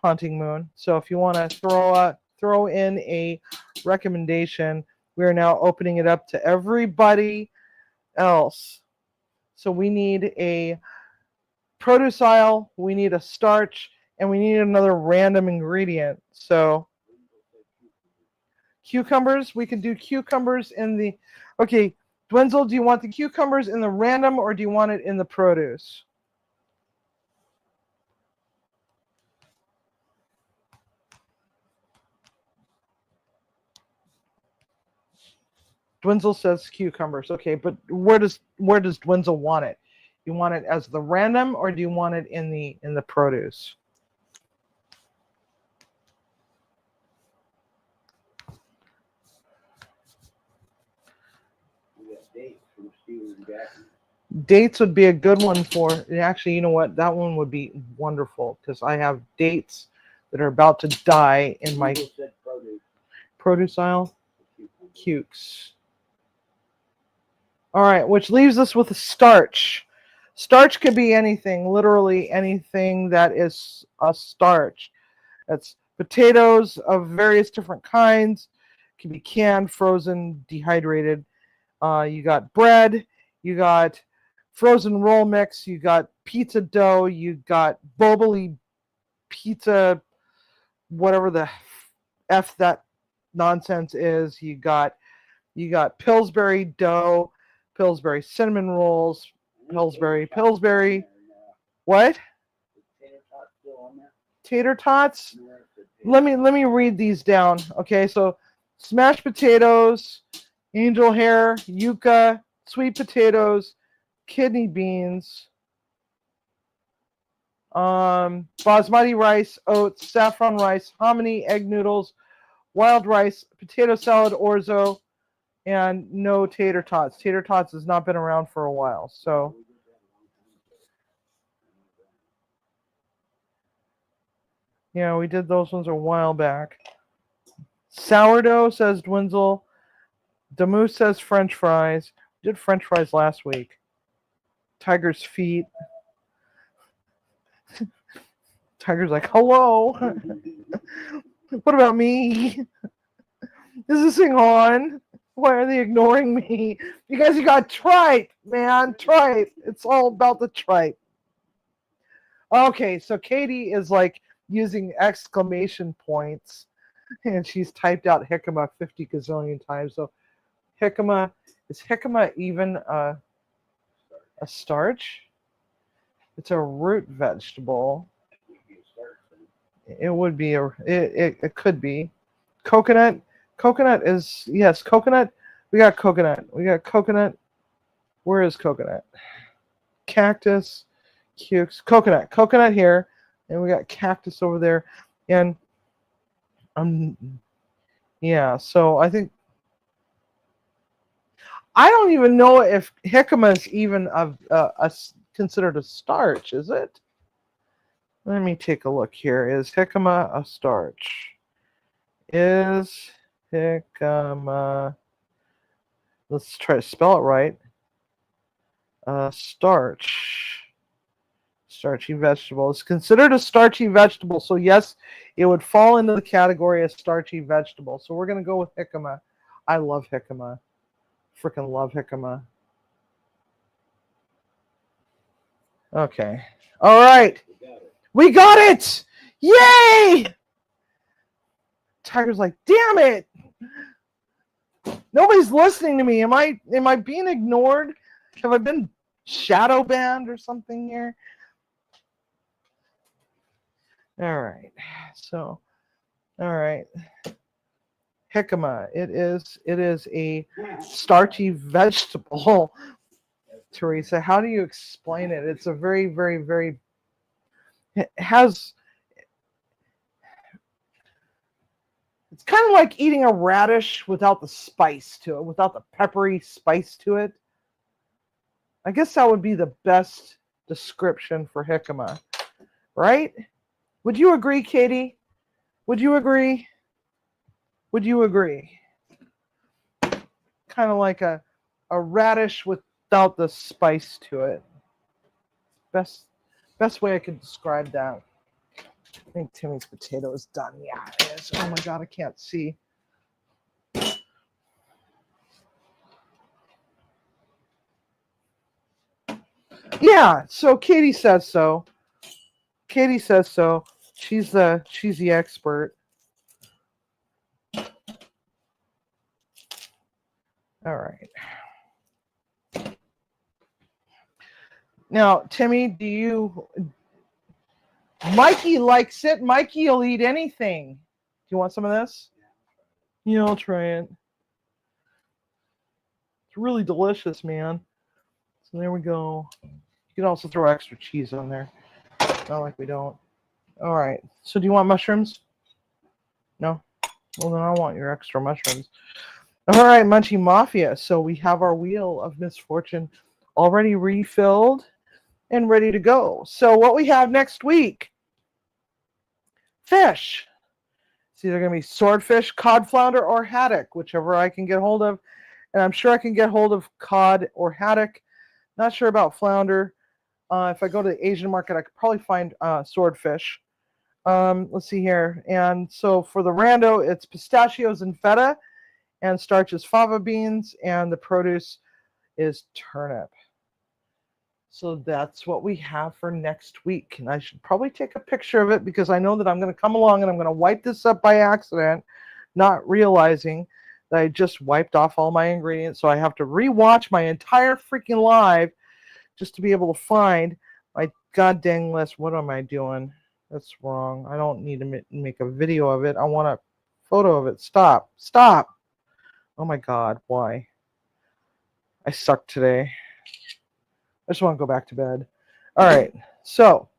Haunting Moon. So if you want to throw in a recommendation, we are now opening it up to everybody else. So we need a produce aisle, we need a starch, and we need another random ingredient. So cucumbers, we can do cucumbers in the. Okay, Dwenzel, do you want the cucumbers in the random or do you want it in the produce? Dwenzel says cucumbers. Okay, but where does Dwenzel want it? You want it as the random or do you want it in the produce? We got dates from Steven and Jackie. Dates would be a good one for. Actually, you know what? That one would be wonderful because I have dates that are about to die in my Google said produce. produce aisle. Cukes. All right, which leaves us with a starch. Starch could be anything, literally anything that is a starch. That's potatoes of various different kinds. It can be canned, frozen, dehydrated. You got bread. You got frozen roll mix. You got pizza dough. You got Boboli pizza, whatever the F that nonsense is. You got Pillsbury dough, Pillsbury cinnamon rolls, Pillsbury. What? Tater tots? Let me read these down. Okay, so smashed potatoes, angel hair, yuca, sweet potatoes, kidney beans, basmati rice, oats, saffron rice, hominy, egg noodles, wild rice, potato salad, orzo, and no tater tots. Tater tots has not been around for a while, so. Yeah, we did those ones a while back. Sourdough, says Dwinzel. Damu says French fries. We did French fries last week. Tiger's feet. Tiger's like, hello. What about me? Is this thing on? Why are they ignoring me? Because you got tripe, man. Tripe. It's all about the tripe. Okay, so Katie is like using exclamation points, and she's typed out jicama 50 gazillion times. So jicama, is jicama even a starch? It's a root vegetable. It would be it could be. Coconut is, yes, coconut. We got coconut. Where is coconut? Cactus, cukes, coconut here, and we got cactus over there, and yeah. So I think I don't even know if jicama is even considered a starch. Is it? Let me take a look here. Is jicama a starch? Is jicama, let's try to spell it right. Starchy vegetable. It's considered a starchy vegetable. So yes, it would fall into the category of starchy vegetable. So we're going to go with jicama. I love jicama. Freaking love jicama. Okay. All right. We got it! Yay! Tiger's like, damn it! Nobody's listening to me. Am I being ignored? Have I been shadow banned or something here? All right. So, all right. Jicama. It is a starchy vegetable. Teresa, how do you explain it? It's a very, very, very. It has. It's kind of like eating a radish without the spice to it, without the peppery spice to it. I guess that would be the best description for jicama, right? Would you agree, Katie? Would you agree? Would you agree? Kind of like a radish without the spice to it. Best way I could describe that. I think Timmy's potato is done. Yeah, it is. Oh my God, I can't see. Yeah, so Katie says so. Katie says so. She's the expert. All right. Now, Timmy, Mikey likes it. Mikey will eat anything. Do you want some of this? Yeah, I'll try it. It's really delicious, man. So there we go. You can also throw extra cheese on there. Not like we don't. All right. So do you want mushrooms? No? Well, then I want your extra mushrooms. All right, Munchie Mafia. So we have our wheel of misfortune already refilled and ready to go. So what we have next week, fish. It's either going to be swordfish, cod flounder, or haddock, whichever I can get hold of. And I'm sure I can get hold of cod or haddock. Not sure about flounder. If I go to the Asian market, I could probably find swordfish. Let's see here. And so for the rando, it's pistachios and feta, and starch is fava beans, and the produce is turnip. So that's what we have for next week. And I should probably take a picture of it because I know that I'm going to come along and I'm going to wipe this up by accident, not realizing that I just wiped off all my ingredients. So I have to rewatch my entire freaking live just to be able to find my god dang list. What am I doing? That's wrong. I don't need to make a video of it. I want a photo of it. Stop. Stop. Oh my God. Why? I suck today. I just want to go back to bed. All right. So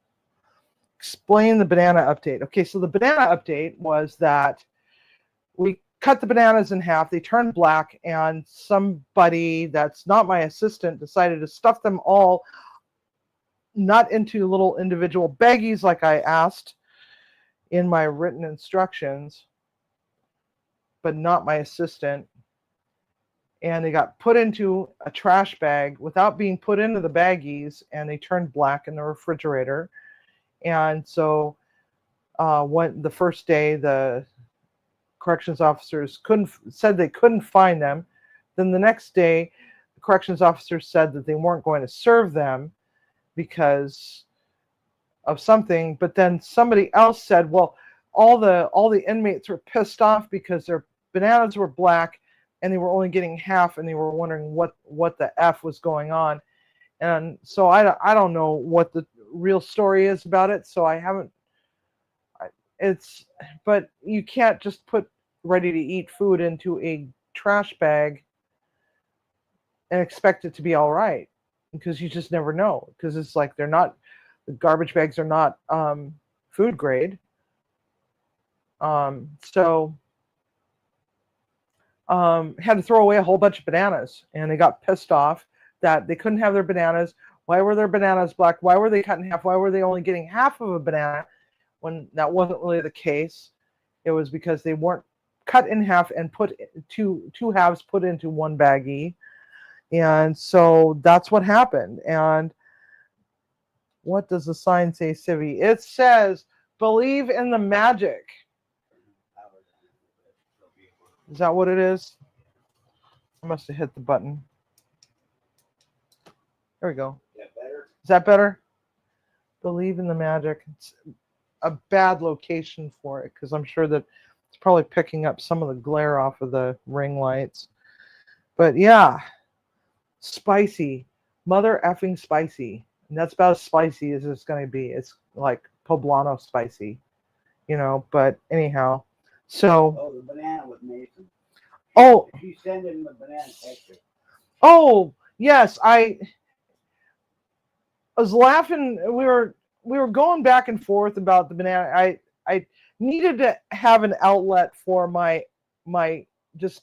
explain the banana update. Okay. So the banana update was that we cut the bananas in half. They turned black, and somebody that's not my assistant decided to stuff them all not into little individual baggies like I asked in my written instructions, but not my assistant. And they got put into a trash bag without being put into the baggies, and they turned black in the refrigerator. And so the first day, the corrections officers said they couldn't find them. Then the next day, the corrections officers said that they weren't going to serve them because of something. But then somebody else said, well, all the inmates were pissed off because their bananas were black and they were only getting half, and they were wondering what the F was going on. And so I don't know what the real story is about it. So but you can't just put ready to eat food into a trash bag and expect it to be all right, because you just never know, because it's like the garbage bags are not food grade. So had to throw away a whole bunch of bananas, and they got pissed off that they couldn't have their bananas. Why were their bananas black? Why were they cut in half? Why were they only getting half of a banana when that wasn't really the case? It was because they weren't cut in half and put two halves put into one baggie. And so that's what happened. And what does the sign say, Civvy? It says, believe in the magic. Is that what it is? I must have hit the button. There we go. Is that better? Believe in the magic. It's a bad location for it, because I'm sure that it's probably picking up some of the glare off of the ring lights. But yeah, spicy. Mother effing spicy. And that's about as spicy as it's going to be. It's like poblano spicy, but anyhow. So, the banana with Mason. She sent him the banana picture. Oh, yes, I was laughing. We were going back and forth about the banana. I needed to have an outlet for my just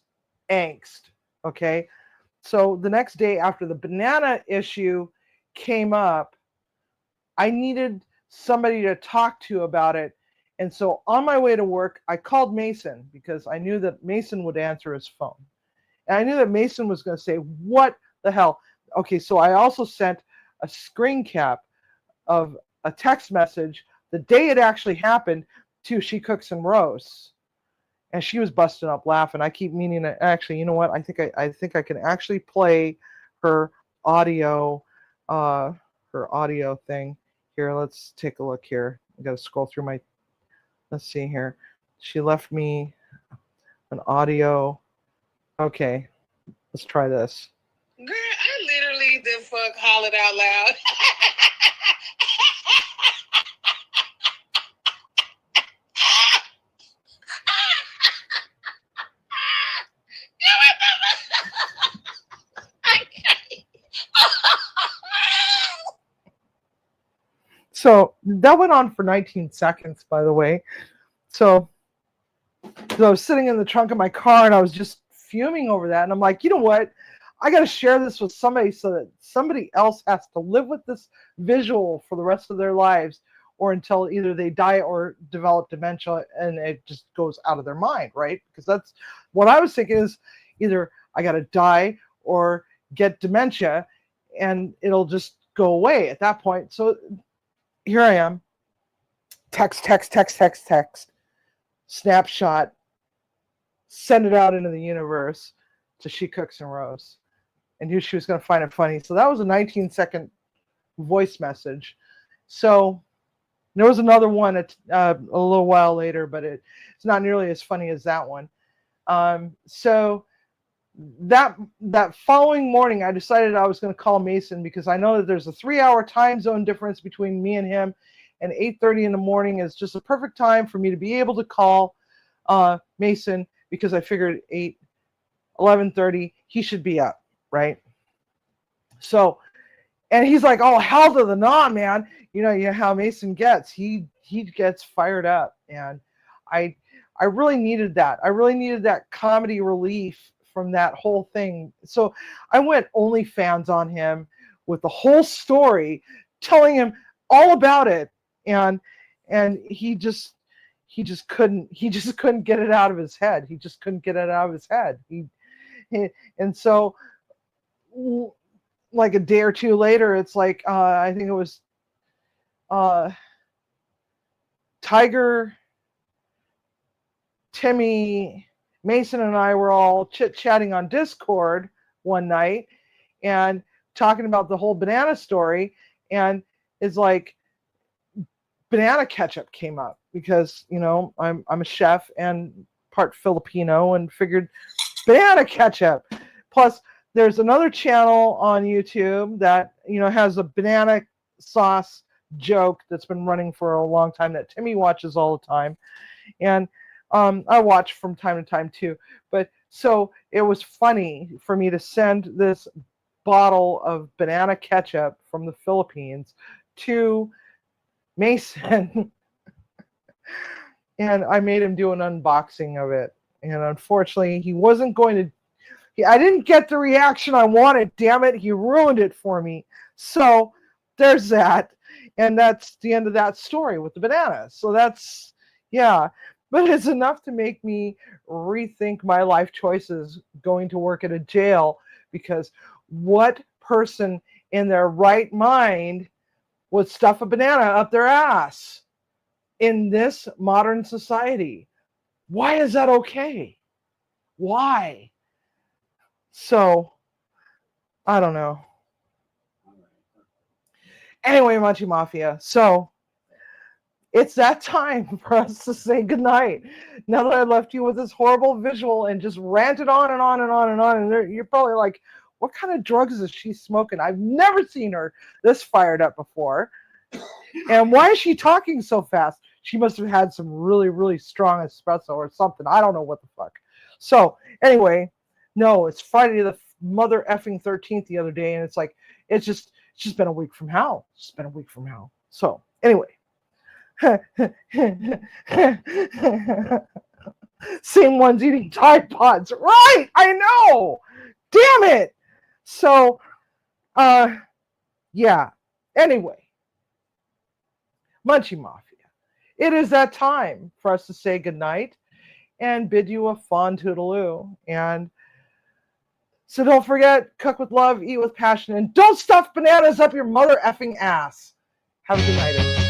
angst. Okay, so the next day after the banana issue came up, I needed somebody to talk to about it. And so on my way to work, I called Mason because I knew that Mason would answer his phone. And I knew that Mason was going to say, what the hell? Okay, so I also sent a screen cap of a text message the day it actually happened to She Cooks and Roasts. And she was busting up laughing. I keep meaning to actually, you know what? I think I can actually play her audio thing. Here, let's take a look here. I gotta scroll through my, let's see here. She left me an audio. Okay, let's try this. Girl, I literally the fuck hollered out loud. So that went on for 19 seconds, by the way. So I was sitting in the trunk of my car and I was just fuming over that. And I'm like, you know what? I got to share this with somebody so that somebody else has to live with this visual for the rest of their lives, or until either they die or develop dementia and it just goes out of their mind, right? Because that's what I was thinking, is either I got to die or get dementia and it'll just go away at that point. So here I am. Text, snapshot, send it out into the universe to She Cooks and Roasts. And knew she was going to find it funny. So that was a 19-second voice message. So there was another one a little while later, but it's not nearly as funny as that one. So that following morning, I decided I was going to call Mason because I know that there's a 3-hour time zone difference between me and him, and 8:30 in the morning is just a perfect time for me to be able to call Mason, because I figured 11:30 he should be up, right? So, and he's like, "Oh, hell to the nah, man!" You know how Mason gets. He gets fired up, and I really needed that. I really needed that comedy relief from that whole thing. So I went OnlyFans on him with the whole story, telling him all about it, and he just couldn't get it out of his head. He just couldn't get it out of his head. And so like a day or two later, it's like I think it was Tiger, Timmy, Mason, and I were all chit-chatting on Discord one night and talking about the whole banana story, and it's like banana ketchup came up because, you know, I'm a chef and part Filipino, and figured banana ketchup. Plus there's another channel on YouTube that, you know, has a banana sauce joke that's been running for a long time that Timmy watches all the time, and I watch from time to time too. But so it was funny for me to send this bottle of banana ketchup from the Philippines to Mason and I made him do an unboxing of it, and unfortunately he wasn't going to. I didn't get the reaction I wanted. Damn it, he ruined it for me. So there's that, and that's the end of that story with the banana. So that's, yeah, but it's enough to make me rethink my life choices going to work at a jail, because what person in their right mind would stuff a banana up their ass in this modern society? Why is that okay? Why? So, I don't know. Anyway, Munchie Mafia. So, it's that time for us to say goodnight. Now that I left you with this horrible visual and just ranted on and on and on and on, and you're probably like, what kind of drugs is she smoking? I've never seen her this fired up before. And why is she talking so fast? She must have had some really, really strong espresso or something. I don't know what the fuck. So, anyway, no, it's Friday the mother effing 13th the other day, and it's like, it's just been a week from hell. It's been a week from hell. So, anyway. Same ones eating Tide Pods. Right, I know. Damn it. So, yeah. Anyway, Munchie Mafia. It is that time for us to say goodnight and bid you a fond toodaloo. And so don't forget, cook with love, eat with passion, and don't stuff bananas up your mother effing ass. Have a good night, everyone.